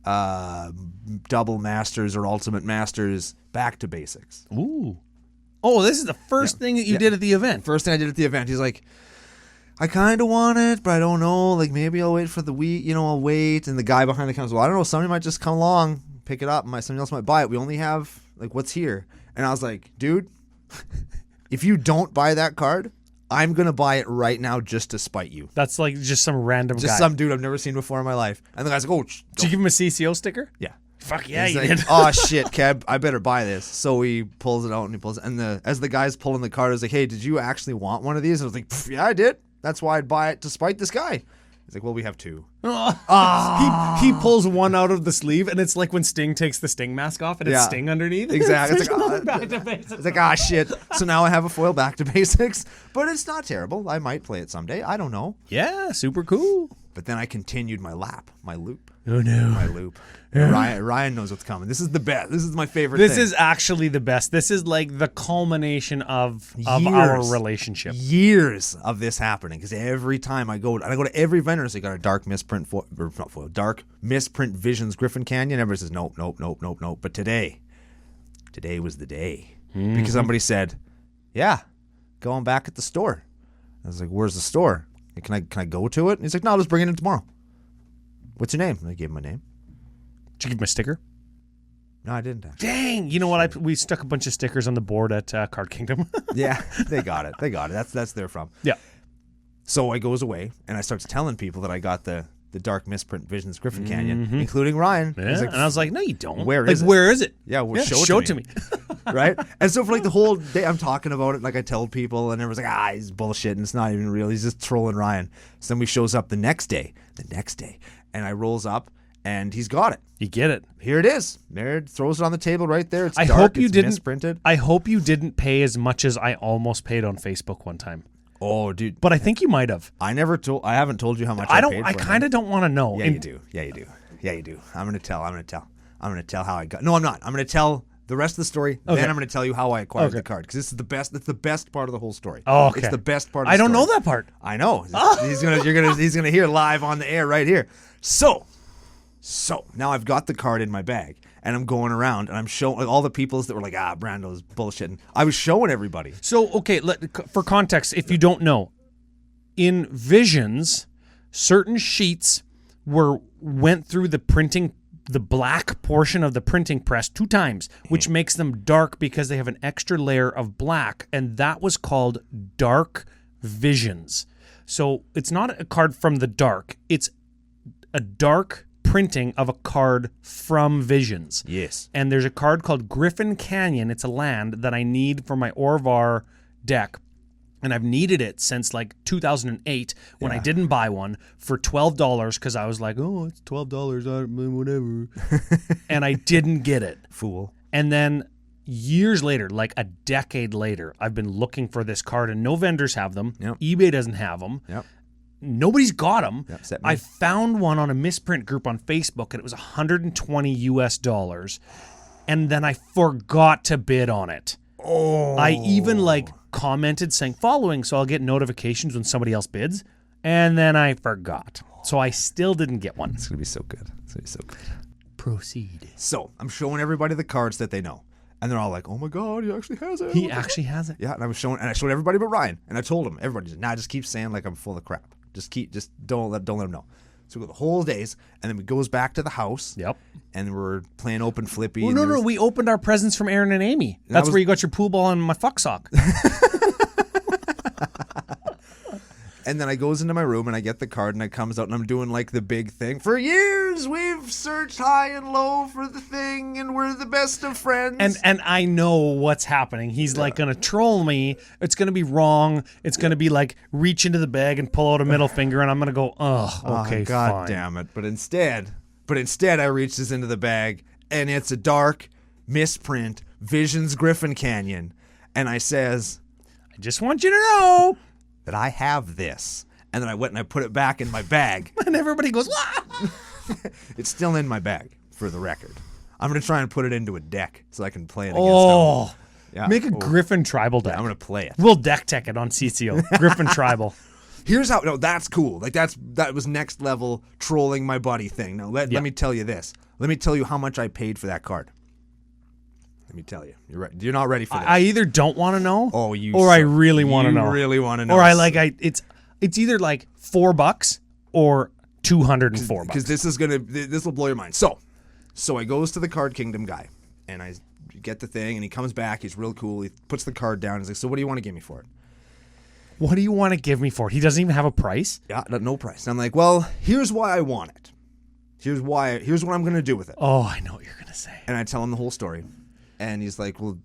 double masters or ultimate masters, back to basics. Ooh. Oh, this is the first thing that you did at the event. First thing I did at the event. He's like, I kind of want it, but I don't know. Like, maybe I'll wait for the week. I'll wait. And the guy behind the counter goes, well, I don't know. Somebody might just come along, pick it up. Somebody else might buy it. We only have, like, what's here? And I was like, dude, if you don't buy that card, I'm going to buy it right now just to spite you. That's like just some random guy. Just some dude I've never seen before in my life. And the guy's like, oh. Did you give him a CCO sticker? Yeah. Fuck yeah, you did. Oh shit, Kev, I better buy this. So he pulls it out and he pulls it. And as the guy's pulling the card, I was like, hey, did you actually want one of these? I was like, yeah, I did. That's why I'd buy it to spite this guy. He's like, well, we have 2. He pulls one out of the sleeve, and it's like when Sting takes the Sting mask off, and it's Sting underneath. Exactly. It's like, shit. So now I have a foil back to basics. But it's not terrible. I might play it someday. I don't know. Yeah, super cool. But then I continued my loop. Oh, no. My loop. Ryan knows what's coming. This is the best. This is my favorite thing. This is actually the best. This is like the culmination of our relationship. Years of this happening. Because every time I go to every vendor, so you got a dark misprint, dark misprint Visions Griffin Canyon. Everybody says, nope. But today was the day. Mm-hmm. Because somebody said, yeah, going back at the store. I was like, where's the store? Can I go to it? And he's like, no, I'll just bring it in tomorrow. What's your name? I gave him my name. Did you give him a sticker? No, I didn't. Dang! You know what? We stuck a bunch of stickers on the board at Card Kingdom. Yeah, they got it. That's their from. Yeah. So I goes away and I starts telling people that I got the Dark Misprint Visions Griffin Canyon, including Ryan. Yeah. And I was like, no, you don't. Where is it? Yeah, show it to me. Right? And so for like the whole day, I'm talking about it like I told people, and everyone's like, he's bullshit, and it's not even real. He's just trolling Ryan. So then we shows up the next day, and I rolls up, and he's got it. You get it. Here it is. There, throws it on the table right there. It's dark. It's misprinted. I hope you didn't pay as much as I almost paid on Facebook one time. Oh, dude! But I think you might have. I haven't told you how much I paid for it. I kind of don't want to know. Yeah, you do. I'm gonna tell how I got. No, I'm not. I'm gonna tell the rest of the story. Okay. Then I'm gonna tell you how I acquired the card, because this is the best. It's the best part of the whole story. Oh, okay. It's the best part of the story. I don't know that part. I know. He's gonna hear live on the air right here. So now I've got the card in my bag. And I'm going around, and I'm showing all the people that were like, Brando's bullshitting. I was showing everybody. So, okay, for context, if you don't know, in Visions, certain sheets went through the black portion of the printing press 2 times, which makes them dark because they have an extra layer of black, and that was called Dark Visions. So it's not a card from the dark. It's a dark printing of a card from Visions. Yes. And there's a card called Griffin Canyon. It's a land that I need for my Orvar deck. And I've needed it since like 2008 when I didn't buy one for $12 because I was like, it's $12, whatever. And I didn't get it. Fool. And then years later, like a decade later, I've been looking for this card and no vendors have them. Yep. eBay doesn't have them. Yep. Nobody's got them. Yep, I found one on a misprint group on Facebook, and it was $120, and then I forgot to bid on it. Oh. I even commented saying following, so I'll get notifications when somebody else bids, and then I forgot. So I still didn't get one. It's gonna be so good. Proceed. So I'm showing everybody the cards that they know. And they're all like, "Oh my God, he actually has it." He actually has it. Yeah, and I showed everybody but Ryan, and I told him, everybody, just keep saying like I'm full of crap. Just don't let him know. So we go the whole days, and then we goes back to the house. Yep. And we're playing open flippy. Well, no, we opened our presents from Aaron and Amy. That's where you got your pool ball and my fuck sock. And then I goes into my room and I get the card and it comes out and I'm doing like the big thing. For years we've searched high and low for the thing and we're the best of friends. And I know what's happening. He's gonna troll me. It's gonna be wrong. It's gonna be like reach into the bag and pull out a middle finger and I'm gonna go, okay, God fine. Damn it. But instead I reaches into the bag and it's a dark misprint Visions Griffin Canyon. And I says, I just want you to know that I have this. And then I went and I put it back in my bag. And everybody goes, "Wah!" It's still in my bag, for the record. I'm going to try and put it into a deck so I can play it against them. Yeah. Make a Griffin Tribal deck. Yeah, I'm going to play it. We'll deck tech it on CCO. Griffin Tribal. Here's how, that's cool. Like that was next level trolling my buddy thing. Now let me tell you this. Let me tell you how much I paid for that card. Let me tell you. You're not ready for this. I either don't want to know, I really want to know. You really want to know. Or it's either like $4 or $204. Because this will blow your mind. So I goes to the Card Kingdom guy, and I get the thing, and he comes back. He's real cool. He puts the card down. He's like, "So what do you want to give me for it?" What do you want to give me for it? He doesn't even have a price? Yeah, no price. And I'm like, "Well, here's why I want it. Here's what I'm going to do with it." Oh, I know what you're going to say. And I tell him the whole story. And he's like, "Well,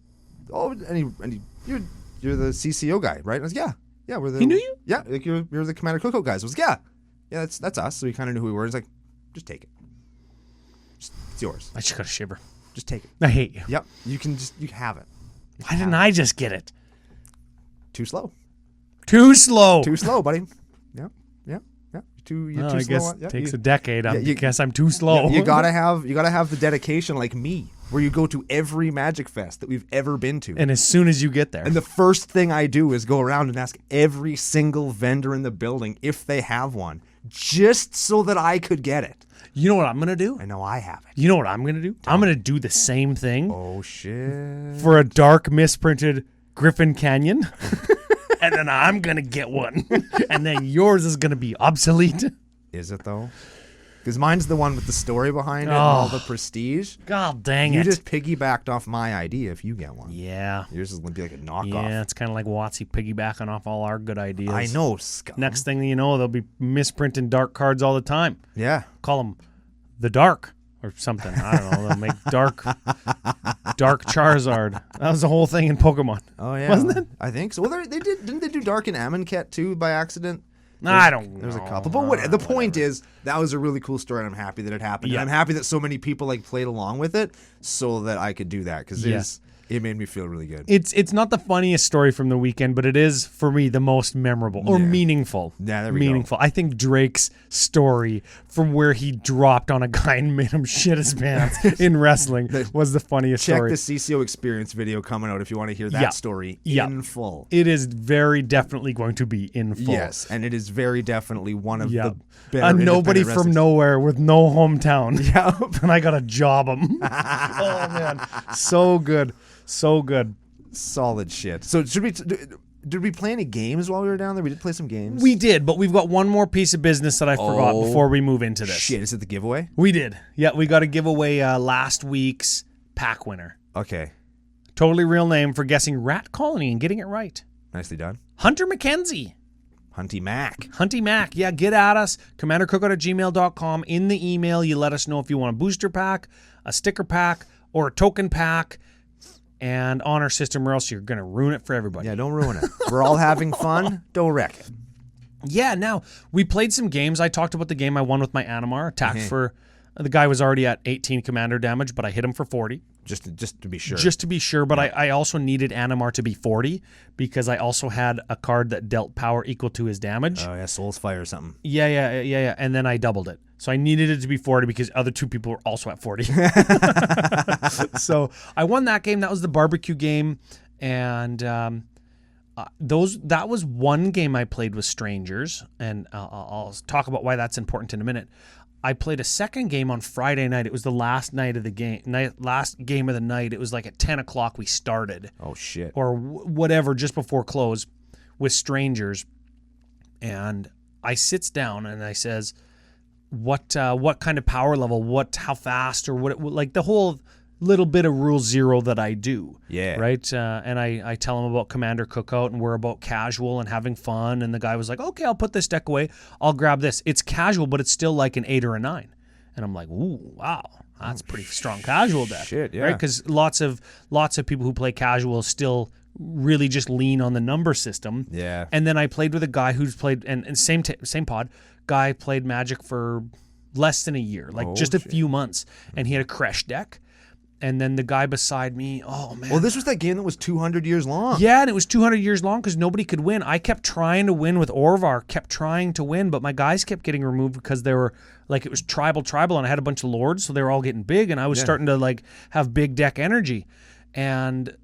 you're the CCO guy, right?" I was like, yeah, we're the. He knew you? Yeah, like you're the Commander Cookout guys. I was like, yeah, that's us. So he kind of knew who we were. He's like, "Just take it. It's yours." I just got a shiver. Just take it. I hate you. Yep, you have it. Why didn't I just get it? Too slow, buddy. Yeah. You're too I slow. Guess it takes a decade. I guess I'm too slow. You gotta have the dedication like me, where you go to every Magic Fest that we've ever been to. And as soon as you get there, and the first thing I do is go around and ask every single vendor in the building if they have one, just so that I could get it. You know what I'm gonna do? I know I have it. You know what I'm gonna do? I'm gonna do the same thing. Oh shit! For a dark misprinted Griffin Canyon. And then I'm going to get one. And then yours is going to be obsolete. Is it, though? Because mine's the one with the story behind it and all the prestige. God dang it. You just piggybacked off my idea if you get one. Yeah. Yours is going to be like a knockoff. Yeah, it's kind of like Watsy piggybacking off all our good ideas. I know, scum. Next thing you know, they'll be misprinting dark cards all the time. Yeah. Call them the Dark or something. I don't know. They'll make dark Charizard. That was the whole thing in Pokemon. Oh, yeah. Wasn't it? I think so. Well, didn't they do Dark and Amonkhet too by accident? I don't know. There's a couple. But the point is, that was a really cool story, and I'm happy that it happened. Yeah. And I'm happy that so many people like played along with it so that I could do that because it made me feel really good. It's not the funniest story from the weekend, but it is, for me, the most memorable or meaningful. Yeah, there we go. I think Drake's story from where he dropped on a guy and made him shit his pants in wrestling was the funniest story. Check the CCO Experience video coming out if you want to hear that story in full. It is very definitely going to be in full. Yes, and it is very definitely one of the better a nobody from nowhere with no hometown. Yeah. And I got to job him. Oh, man. So good. So good. Solid shit. So did we play any games while we were down there? We did play some games. We did, but we've got one more piece of business that I forgot before we move into this. Shit, is it the giveaway? We did. Yeah, we got to give away last week's pack winner. Okay. Totally real name for guessing Rat Colony and getting it right. Nicely done. Hunter McKenzie. Hunty Mac. Hunty Mac. Yeah, get at us. CommanderCookout@gmail.com. In the email, you let us know if you want a booster pack, a sticker pack, or a token pack. And on our system, or else you're going to ruin it for everybody. Yeah, don't ruin it. We're all having fun. Don't wreck it. Yeah, now, we played some games. I talked about the game I won with my Animar. Attacked for... The guy was already at 18 commander damage, but I hit him for 40. Just to be sure. Just to be sure, but I also needed Animar to be 40 because I also had a card that dealt power equal to his damage. Oh, yeah, Soul's Fire or something. Yeah. And then I doubled it. So I needed it to be 40 because other two people were also at 40. So I won that game. That was the barbecue game. And that was one game I played with strangers. And I'll talk about why that's important in a minute. I played a second game on Friday night. It was the last night of the game, last game of the night. It was like at 10 o'clock we started. Oh, shit. Or whatever, just before close with strangers. And I sits down and I says, what kind of power level, how fast, or what, like the whole little bit of rule zero that I do. Yeah. Right? And I tell him about Commander Cookout and we're about casual and having fun. And the guy was like, okay, I'll put this deck away. I'll grab this. It's casual, but it's still like an 8 or a 9. And I'm like, ooh, wow. That's pretty strong casual deck. Shit, yeah. Right? Because lots of people who play casual still really just lean on the number system. Yeah. And then I played with a guy who's played, and same pod, guy played Magic for less than a year, like just a few months. And he had a Kresh deck. And then the guy beside me, oh, man. Well, this was that game that was 200 years long. Yeah, and it was 200 years long because nobody could win. I kept trying to win with Orvar, kept trying to win, but my guys kept getting removed because they were, like, it was tribal, and I had a bunch of lords, so they were all getting big, and I was starting to, like, have big deck energy. And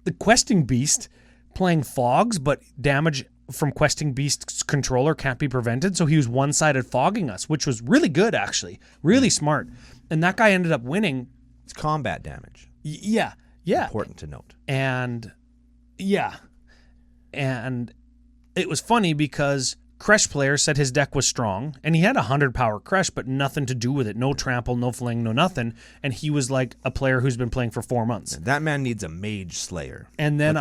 the Questing Beast playing Fogs, but damage from Questing Beast's controller can't be prevented, so he was one-sided fogging us, which was really good, actually. Really smart. And that guy ended up winning. It's combat damage. Yeah. Important to note. And it was funny because Kresh player said his deck was strong, and he had 100 power Kresh, but nothing to do with it. No trample, no fling, no nothing. And he was like a player who's been playing for 4 months. That man needs a Mage Slayer. And then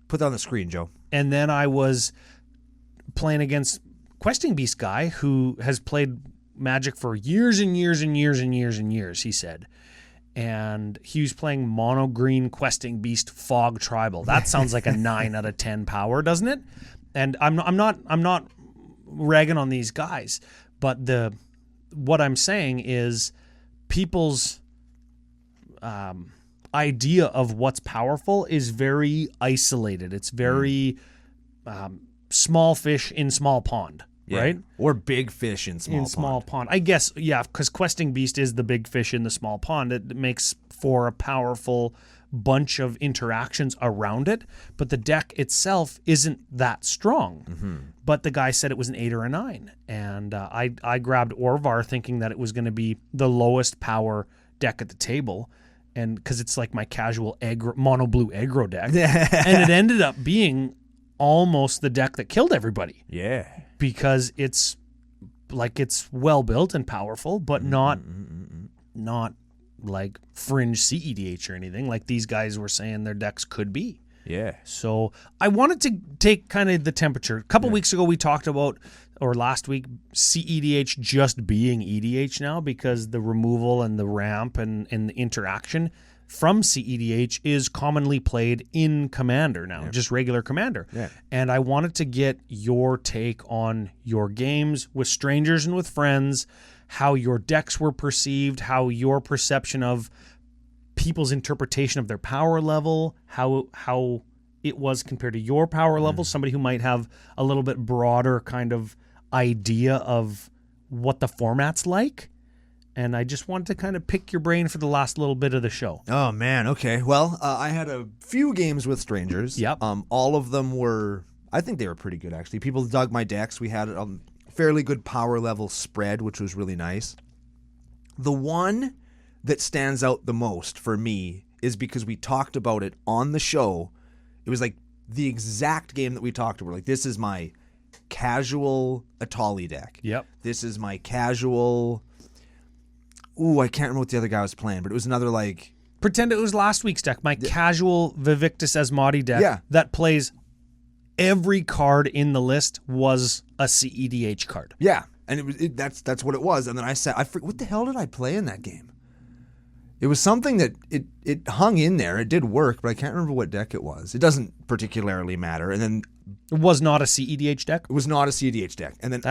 put that on the screen, Joe. And then I was playing against Questing Beast guy who has played Magic for years and years and years and years and years, he said. And he was playing mono green Questing Beast Fog Tribal. That sounds like a 9 out of 10 power, doesn't it? And I'm not ragging on these guys, but what I'm saying is people's idea of what's powerful is very isolated. It's very small fish in small pond. Yeah. Right? Or big fish in small pond. I guess, yeah, because Questing Beast is the big fish in the small pond. It makes for a powerful bunch of interactions around it, but the deck itself isn't that strong. Mm-hmm. But the guy said it was an 8 or a 9, and I grabbed Orvar thinking that it was going to be the lowest power deck at the table, and because it's like my casual mono blue aggro deck, and it ended up being almost the deck that killed everybody. Yeah. Because it's like it's well built and powerful, but not like fringe CEDH or anything like these guys were saying their decks could be. Yeah. So I wanted to take kind of the temperature. A couple weeks ago we talked about, or last week, CEDH just being EDH now because the removal and the ramp and the interaction from CEDH is commonly played in Commander now, just regular Commander. Yeah. And I wanted to get your take on your games with strangers and with friends, how your decks were perceived, how your perception of people's interpretation of their power level, how it was compared to your power level, somebody who might have a little bit broader kind of idea of what the format's like. And I just wanted to kind of pick your brain for the last little bit of the show. Oh, man. Okay. Well, I had a few games with strangers. Yep. All of them were, I think they were pretty good, actually. People dug my decks. We had a fairly good power level spread, which was really nice. The one that stands out the most for me is because we talked about it on the show. It was like the exact game that we talked about. Like, this is my casual Atali deck. Yep. This is my casual... Ooh, I can't remember what the other guy was playing, but it was another, like... Pretend it was last week's deck. My casual Vivictus Asmati deck that plays every card in the list was a CEDH card. Yeah, and that's what it was. And then I said, what the hell did I play in that game? It was something that it hung in there. It did work, but I can't remember what deck it was. It doesn't particularly matter. And then it was not a CEDH deck? It was not a CEDH deck. And then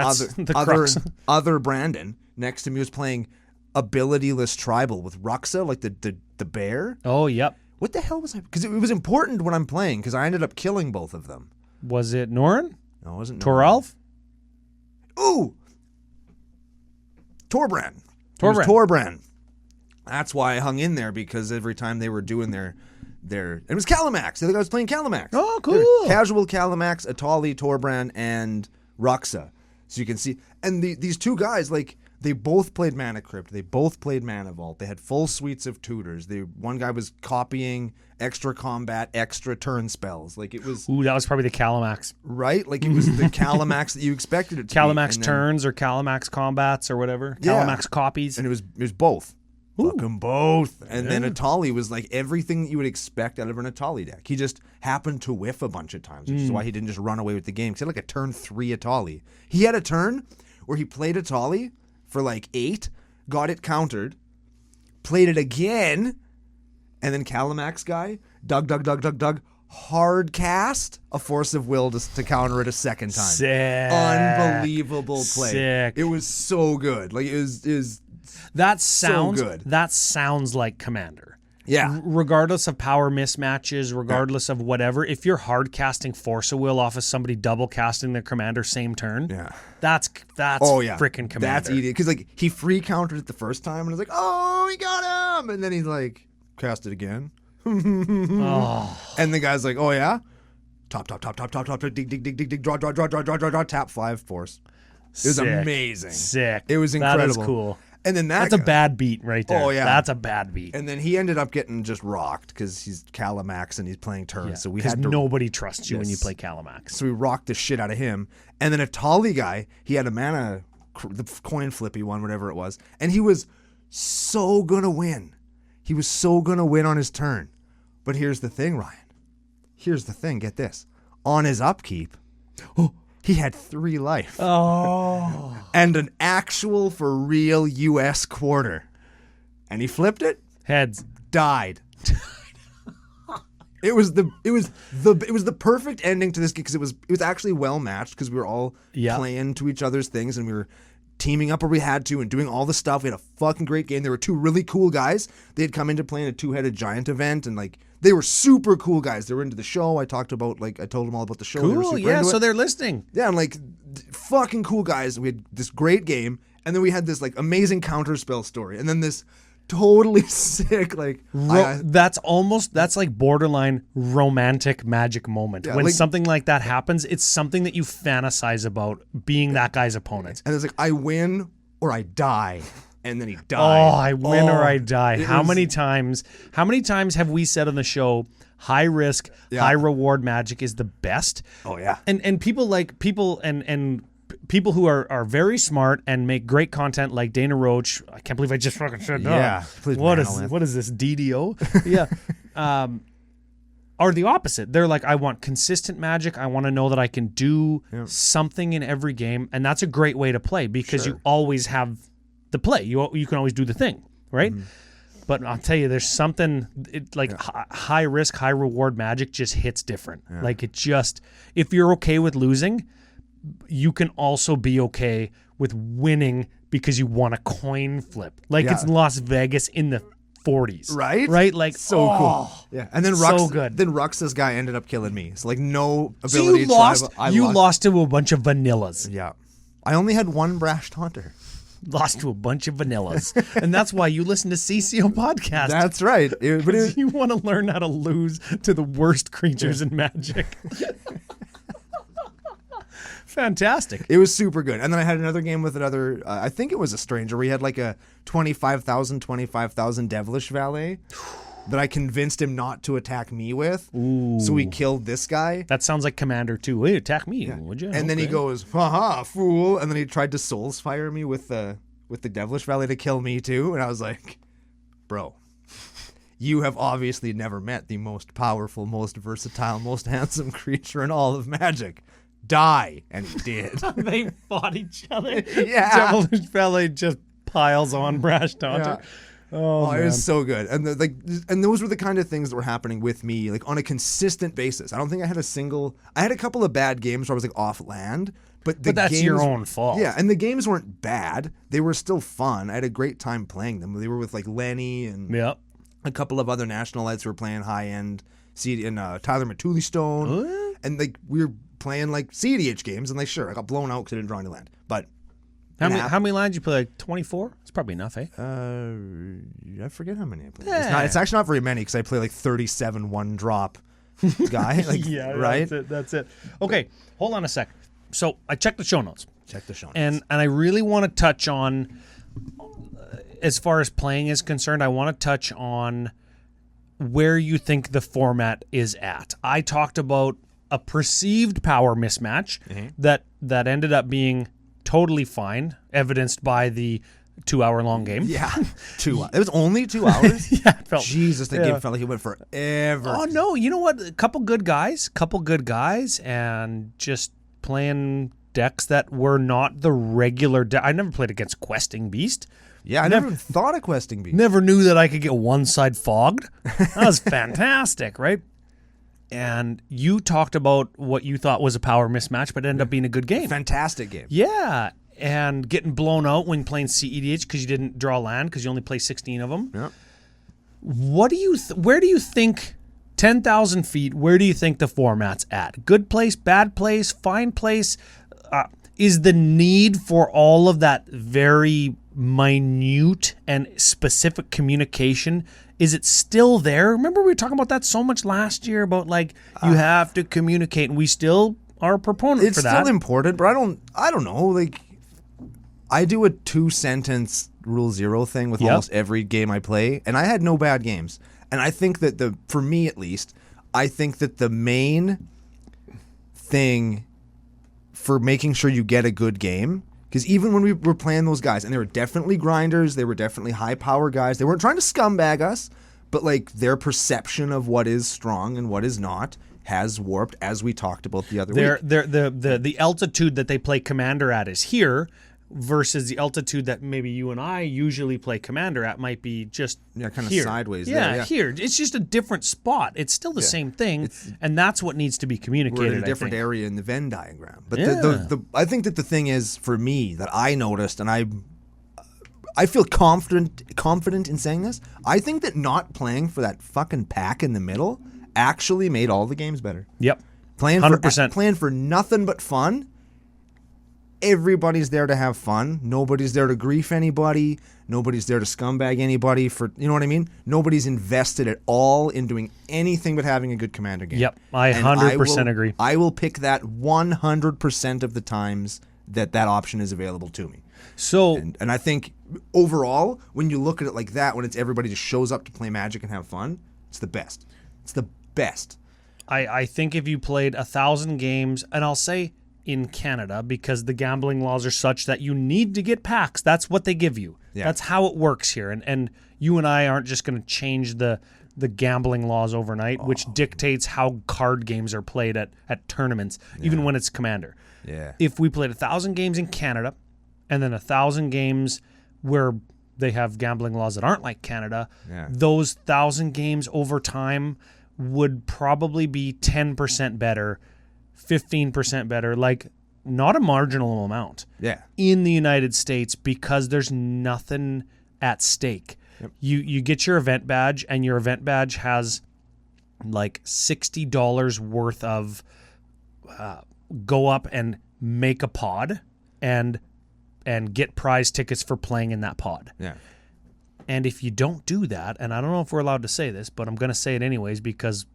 other Brandon next to me was playing Abilityless Tribal with Ruxa, like the bear. Oh, yep. What the hell was I? Because it was important when I'm playing, because I ended up killing both of them. Was it Norin? No, it wasn't Norin. Toralf? Ooh! Torbran. That's why I hung in there, because every time they were doing their it was Calamax. The other guy was playing Calamax. Oh, cool. Casual Calamax, Atali, Torbran, and Ruxa. So you can see, and these two guys, like, they both played Mana Crypt. They both played Mana Vault. They had full suites of tutors. One guy was copying extra combat, extra turn spells. Like, it was... Ooh, that was probably the Calamax. Right? Like, it was the Calamax that you expected it to Calamax be. Turns or Calamax combats or whatever. Yeah. Calamax copies. And it was both. Fucking both. And then Atali was like everything that you would expect out of an Atali deck. He just happened to whiff a bunch of times, which is why he didn't just run away with the game. He had like a turn 3 Atali. He had a turn where he played Atali for like 8, got it countered, played it again, and then Calamax guy dug, hard cast a Force of Will to counter it a second time. Sick. Unbelievable play. Sick. It was so good. Like, it was that sounds so good. That sounds like Commander. Yeah. Regardless of power mismatches, regardless of whatever, if you're hard casting Force of Will off of somebody double casting their Commander same turn, that's freaking Commander. That's easy. Because, like, he free countered it the first time and I was like, oh, he got him. And then he's like, cast it again. And the guy's like, oh yeah? Top, dig, draw, tap 5 Force. It was amazing. Sick. It was incredible. That is cool. And then that's a bad beat right there. Oh, yeah. That's a bad beat. And then he ended up getting just rocked because he's Calamax and he's playing turns. Yeah, so we had to... nobody trusts you when you play Calamax. So we rocked the shit out of him. And then a Atali guy, he had a mana, the coin flippy one, whatever it was. And he was so going to win. He was so going to win on his turn. But here's the thing, Ryan. Here's the thing. Get this. On his upkeep... he had 3 life. Oh. And an actual for real US quarter. And he flipped it. Heads. Died. It was the perfect ending to this game because it was actually well matched because we were all playing to each other's things and we were teaming up where we had to and doing all the stuff. We had a fucking great game. There were 2 really cool guys. They had come into playing a 2-headed giant event and like they were super cool guys. They were into the show. I told them all about the show. Cool, yeah, so they're listening. Yeah, and like fucking cool guys. We had this great game and then we had this like amazing counterspell story and then this totally sick like that's like borderline romantic magic moment. When something like that happens, it's something that you fantasize about being that guy's opponent. And it's like I win or I die. And then he died. Oh, I win or I die. How many times have we said on the show high risk, high reward magic is the best? Oh yeah. And people people who are very smart and make great content like Dana Roach. I can't believe I just fucking said that. Yeah. What is this, DDO? Yeah. Are the opposite. They're like, I want consistent Magic. I want to know that I can do something in every game. And that's a great way to play because you always have the play. You can always do the thing, right? Mm-hmm. But I'll tell you, there's something high risk, high reward Magic just hits different. Yeah. Like it just, if you're okay with losing, you can also be okay with winning because you want a coin flip. Like it's Las Vegas in the 40s. Right? Right? Like, so cool. Yeah. And then Rux, so good. Then Rux's guy ended up killing me. So like no ability to You lost to a bunch of vanillas. Yeah. I only had one Brash Taunter. Lost to a bunch of vanillas. And that's why you listen to CCO Podcast. That's right. Because you want to learn how to lose to the worst creatures in Magic. Fantastic. It was super good. And then I had another game with another, I think it was a stranger, where he had like a 25,000 Devilish Valet that I convinced him not to attack me with. Ooh. So we killed this guy. That sounds like Commander too. Hey, attack me, would you? And then he goes, haha, fool. And then he tried to Souls Fire me with the Devilish Valet to kill me too. And I was like, bro, you have obviously never met the most powerful, most versatile, most handsome creature in all of Magic. Die. And he did. They fought each other. Yeah. Devilish Valet just piles on Brash Taunter. Yeah. Oh, it was so good. And and those were the kind of things that were happening with me like on a consistent basis. I don't think I had a couple of bad games where I was like off land, but that's games, your own fault. Yeah, and the games weren't bad. They were still fun. I had a great time playing them. They were with like Lenny and a couple of other nationalites who were playing high end CD and Tyler Matuli Stone. And like we were playing like CDH games and like sure, I got blown out because I didn't draw any land. But how many lines you play? Like 24? It's probably enough, eh? I forget how many I play. It's actually not very many because I play like 37 one-drop guy. Like, right? That's it. Okay, hold on a sec. So I checked the show notes. And I really want to touch on, as far as playing is concerned, I want to touch on where you think the format is at. I talked about a perceived power mismatch that ended up being totally fine, evidenced by the 2-hour-long game. Yeah, 2 hours. It was only 2 hours? Yeah, it felt, Jesus, that game felt like it went forever. Oh, no, you know what? A couple good guys, and just playing decks that were not the regular deck. I never played against Questing Beast. Yeah, I never even thought of Questing Beast. Never knew that I could get one side fogged. That was fantastic, right? And you talked about what you thought was a power mismatch, but it ended up being a good game. Fantastic game. Yeah, and getting blown out when playing CEDH because you didn't draw land because you only play 16 of them. Yeah. What do you? Where do you think 10,000 feet? Where do you think the format's at? Good place, bad place, fine place? Is the need for all of that very minute and specific communication, is it still there? Remember we were talking about that so much last year about like you have to communicate, and we still are a proponent for that. It's still important, but I don't know. Like I do a 2-sentence Rule 0 thing with almost every game I play, and I had no bad games. And I think that for me at least, I think that the main thing for making sure you get a good game, because even when we were playing those guys, and they were definitely grinders, they were definitely high power guys, they weren't trying to scumbag us, but like their perception of what is strong and what is not has warped, as we talked about the other week. The altitude that they play Commander at is here, versus the altitude that maybe you and I usually play Commander at might be just kind of here. sideways. Yeah, here. It's just a different spot. It's still the same thing, and that's what needs to be communicated. We're in a different area in the Venn diagram. But I think that the thing is, for me, that I noticed, and I feel confident in saying this, I think that not playing for that fucking pack in the middle actually made all the games better. Yep. 100%. Playing for nothing but fun. Everybody's there to have fun. Nobody's there to grief anybody. Nobody's there to scumbag anybody for, you know what I mean? Nobody's invested at all in doing anything but having a good Commander game. Yep, I 100% agree. I will pick that 100% of the times that option is available to me. So, and I think overall, when you look at it like that, when it's everybody just shows up to play Magic and have fun, it's the best. It's the best. I think if you played 1,000 games, and I'll say in Canada because the gambling laws are such that you need to get packs. That's what they give you. Yeah. That's how it works here. And you and I aren't just going to change the gambling laws overnight, which dictates how card games are played at tournaments, even when it's Commander. Yeah. If we played 1,000 games in Canada and then 1,000 games where they have gambling laws that aren't like Canada, those 1,000 games over time would probably be 10% better, 15% better, like not a marginal amount in the United States because there's nothing at stake. Yep. You get your event badge, and your event badge has like $60 worth of go up and make a pod and get prize tickets for playing in that pod. Yeah. And if you don't do that, and I don't know if we're allowed to say this, but I'm going to say it anyways because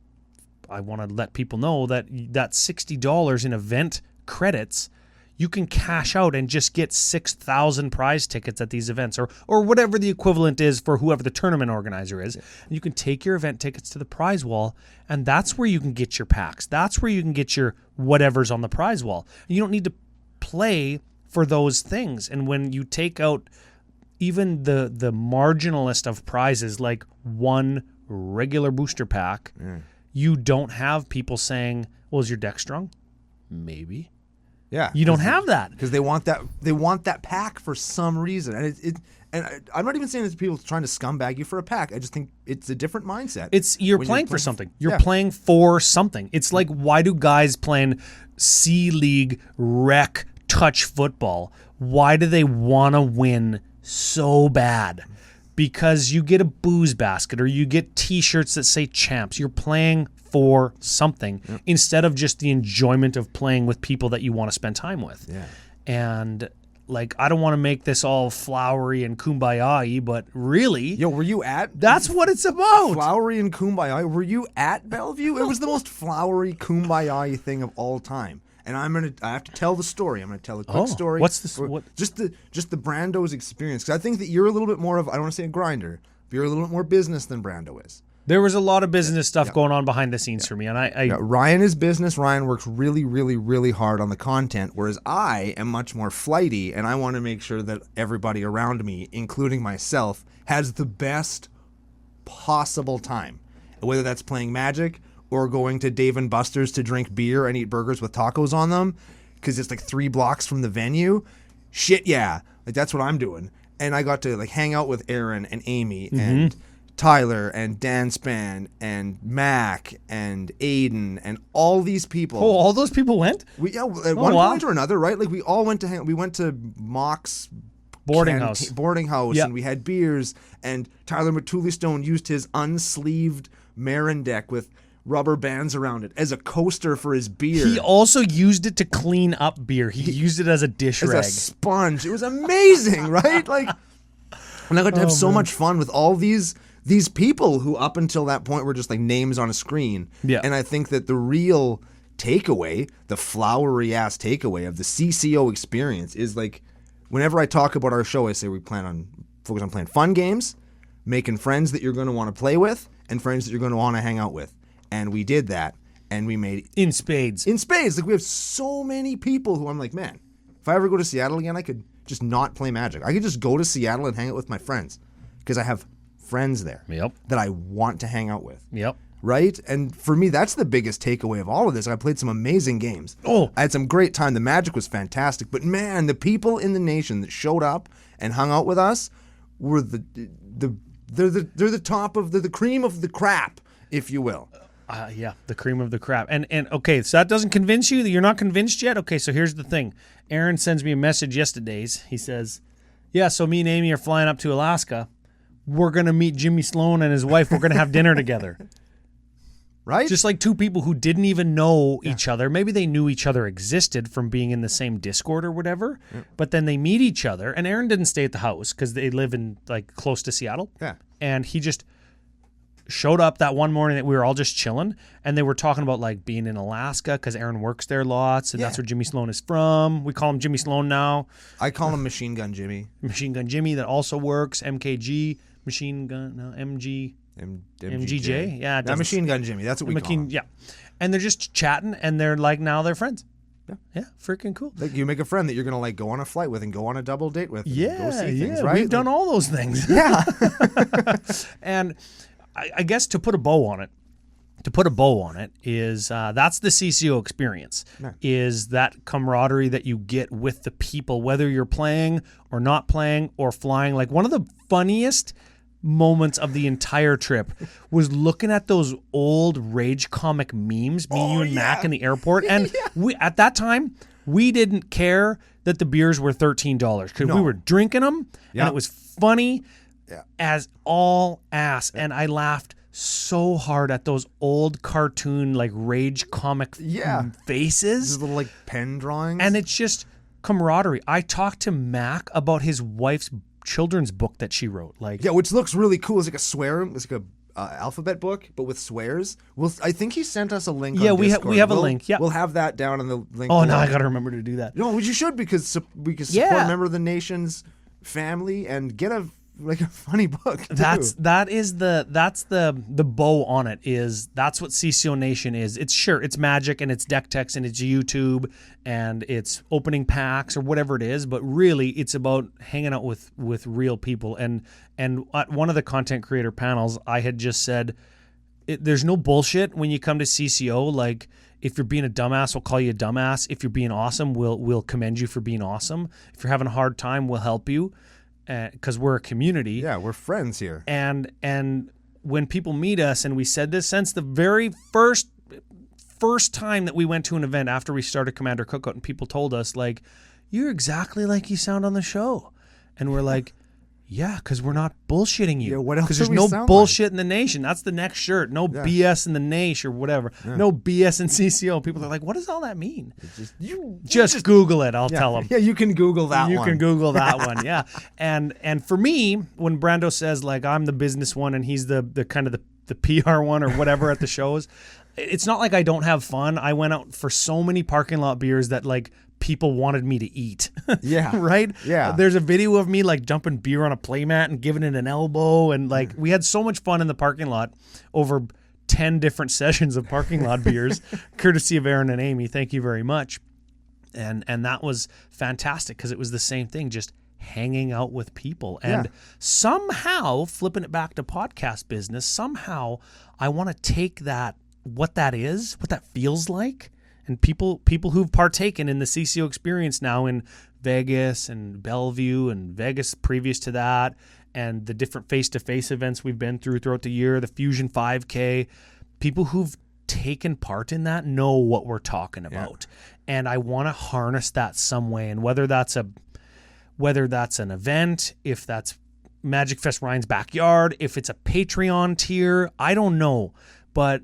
I want to let people know that $60 in event credits, you can cash out and just get 6,000 prize tickets at these events or whatever the equivalent is for whoever the tournament organizer is. And you can take your event tickets to the prize wall, and that's where you can get your packs. That's where you can get your whatever's on the prize wall. You don't need to play for those things. And when you take out even the marginalist of prizes, like one regular booster pack, you don't have people saying, well, is your deck strong? Maybe. Yeah. You don't have that. Because they want that pack for some reason. And I'm not even saying it's people trying to scumbag you for a pack. I just think it's a different mindset. You're playing for something. You're playing for something. It's like, why do guys playing C-League rec touch football, why do they want to win so bad? Because you get a booze basket or you get T-shirts that say champs. You're playing for something instead of just the enjoyment of playing with people that you want to spend time with. Yeah. And like, I don't want to make this all flowery and kumbaya-y, but really, were you at? That's what it's about. Flowery and kumbaya. Were you at Bellevue? It was the most flowery kumbaya thing of all time. And I have to tell the story. I'm going to tell a quick story. What's this? Just the Brando's experience. Because I think that you're a little bit more of, I don't want to say a grinder, but you're a little bit more business than Brando is. There was a lot of business stuff going on behind the scenes for me. And Ryan is business. Ryan works really, really, really hard on the content, whereas I am much more flighty, and I want to make sure that everybody around me, including myself, has the best possible time. Whether that's playing Magic or going to Dave & Buster's to drink beer and eat burgers with tacos on them because it's like 3 blocks from the venue. Shit, yeah. Like, that's what I'm doing. And I got to like hang out with Aaron and Amy and Tyler and Dan Span and Mac and Aiden and all these people. Oh, all those people went? At one point or another, right? Like, we all went to hang. We went to Mock's boarding house, and we had beers. And Tyler Matuli Stone used his unsleeved Marin deck with rubber bands around it as a coaster for his beer. He also used it to clean up beer. He used it as a dish rag. As a sponge. It was amazing, right? Like, and I got to have so much fun with all these people who up until that point were just like names on a screen. Yeah. And I think that the real takeaway, the flowery ass takeaway of the CCO experience is like, whenever I talk about our show, I say we focus on playing fun games, making friends that you're going to want to play with, and friends that you're going to want to hang out with. And we did that, and we made in spades. Like, we have so many people who I'm like, man, if I ever go to Seattle again, I could just not play Magic. I could just go to Seattle and hang out with my friends because I have friends there that I want to hang out with. Yep. Right? And for me, that's the biggest takeaway of all of this. I played some amazing games. I had some great time. The Magic was fantastic. But man, the people in the nation that showed up and hung out with us were they're the top of the cream of the crap, if you will. The cream of the crap. And okay, so that doesn't convince you? That you're not convinced yet? Okay, so here's the thing. Aaron sends me a message yesterday. He says, yeah, so me and Amy are flying up to Alaska. We're going to meet Jimmy Sloan and his wife. We're going to have dinner together. Right? Just like 2 people who didn't even know each other. Maybe they knew each other existed from being in the same Discord or whatever. Yeah. But then they meet each other. And Aaron didn't stay at the house because they live in like close to Seattle. Yeah. And he just showed up that one morning that we were all just chilling, and they were talking about like being in Alaska because Aaron works there lots, and that's where Jimmy Sloan is from. We call him Jimmy Sloan now. I call him Machine Gun Jimmy. Machine Gun Jimmy that also works. MKG, Machine Gun, no, MG, MGJ. Yeah, Machine Gun Jimmy. That's what we call him. Yeah, and they're just chatting, and they're like, now they're friends. Yeah, freaking cool. Like you make a friend that you're gonna like go on a flight with and go on a double date with. And go see things, right? We've done all those things. Yeah. And I guess to put a bow on it is that's the CCO experience. Yeah. Is that camaraderie that you get with the people, whether you're playing or not playing or flying. Like one of the funniest moments of the entire trip was looking at those old Rage comic memes, me, you, and Mac in the airport. And we at that time, we didn't care that the beers were $13 because we were drinking them and it was funny as all ass. And I laughed so hard at those old cartoon like Rage comic faces. These little like pen drawings. And it's just camaraderie. I talked to Mac about his wife's children's book that she wrote, which looks really cool. It's like a swear, it's like a alphabet book, but with swears. I think he sent us a link. Yeah, on we have a link. Yeah, we'll have that down in the link. Oh, now I got to remember to do that. No, you should because we can support a member of the nation's family and get a funny book. Too. That's the bow on it. That's what CCONation is. It's magic and it's deck techs and it's YouTube and it's opening packs or whatever it is, but really it's about hanging out with real people. And at one of the content creator panels, I had just said there's no bullshit when you come to CCO. Like if you're being a dumbass, we'll call you a dumbass. If you're being awesome, we'll commend you for being awesome. If you're having a hard time, we'll help you. Because we're a community. Yeah, we're friends here. And when people meet us, and we said this since the very first time that we went to an event after we started Commander Cookout, and people told us, like, you're exactly like you sound on the show. And we're like, yeah, because we're not bullshitting you. Yeah, what else? Because there's no bullshit in the nation. That's the next shirt. No BS in the nation or whatever. Yeah. No BS in CCO. People are like, what does all that mean? Just Google it. I'll tell them. Yeah, you can Google that one. You can Google that one. Yeah. And for me, when Brando says like I'm the business one and he's the kind of the PR one or whatever at the shows, it's not like I don't have fun. I went out for so many parking lot beers that like people wanted me to eat. Yeah. Right? Yeah. There's a video of me like dumping beer on a playmat and giving it an elbow. And like we had so much fun in the parking lot over 10 different sessions of parking lot beers, courtesy of Aaron and Amy. Thank you very much. And that was fantastic because it was the same thing, just hanging out with people. And somehow, flipping it back to podcast business, somehow I want to take that, what that is, what that feels like, and people who've partaken in the CCO experience now in Vegas and Bellevue and Vegas previous to that, and the different face-to-face events we've been throughout the year, the Fusion 5K, people who've taken part in that know what we're talking about. And I want to harness that some way. And whether that's an event, if that's Magic Fest Ryan's backyard, if it's a Patreon tier, I don't know. But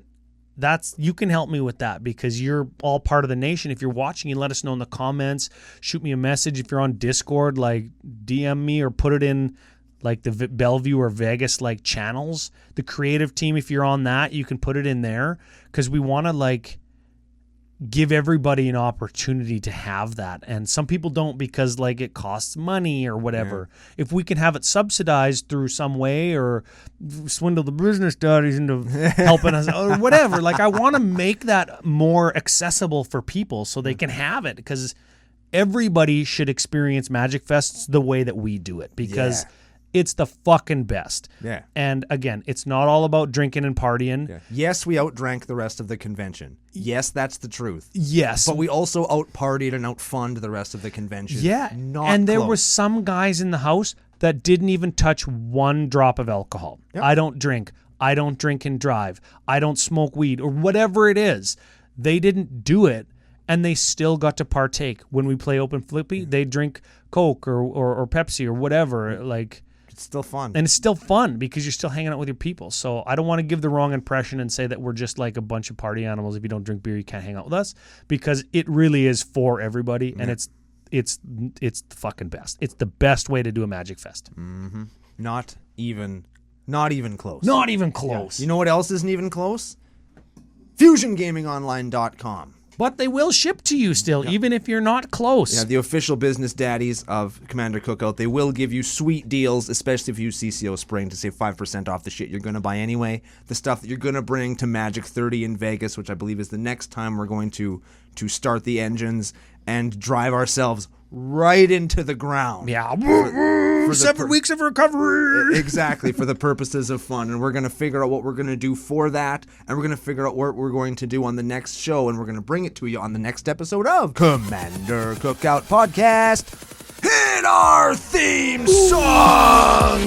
you can help me with that because you're all part of the nation. If you're watching, you let us know in the comments. Shoot me a message. If you're on Discord, like DM me or put it in like the Bellevue or Vegas like channels. The creative team, if you're on that, you can put it in there because we want to like give everybody an opportunity to have that. And some people don't because like it costs money or whatever. Yeah. If we can have it subsidized through some way or swindle the business studies into helping us or whatever, like I want to make that more accessible for people so they can have it because everybody should experience Magic Fests the way that we do it because it's the fucking best. Yeah. And again, it's not all about drinking and partying. Yeah. Yes, we outdrank the rest of the convention. Yes, that's the truth. Yes. But we also outpartied and outfunned the rest of the convention. Yeah. And there were some guys in the house that didn't even touch one drop of alcohol. Yep. I don't drink. I don't drink and drive. I don't smoke weed or whatever it is. They didn't do it. And they still got to partake. When we play Open Flippy, they drink Coke or Pepsi or whatever. Like, it's still fun. And it's still fun because you're still hanging out with your people. So I don't want to give the wrong impression and say that we're just like a bunch of party animals. If you don't drink beer, you can't hang out with us because it really is for everybody. And it's the fucking best. It's the best way to do a Magic Fest. Mm-hmm. Not even close. Not even close. Yeah. You know what else isn't even close? FusionGamingOnline.com. But they will ship to you still, even if you're not close. Yeah, the official business daddies of Commander Cookout, they will give you sweet deals, especially if you use CCO Spring to save 5% off the shit you're going to buy anyway. The stuff that you're going to bring to Magic 30 in Vegas, which I believe is the next time we're going to start the engines and drive ourselves right into the ground. Yeah. For 7 weeks of recovery. Exactly, for the purposes of fun. And we're going to figure out what we're going to do for that. And we're going to figure out what we're going to do on the next show. And we're going to bring it to you on the next episode of Commander Cookout Podcast. Hit our theme song!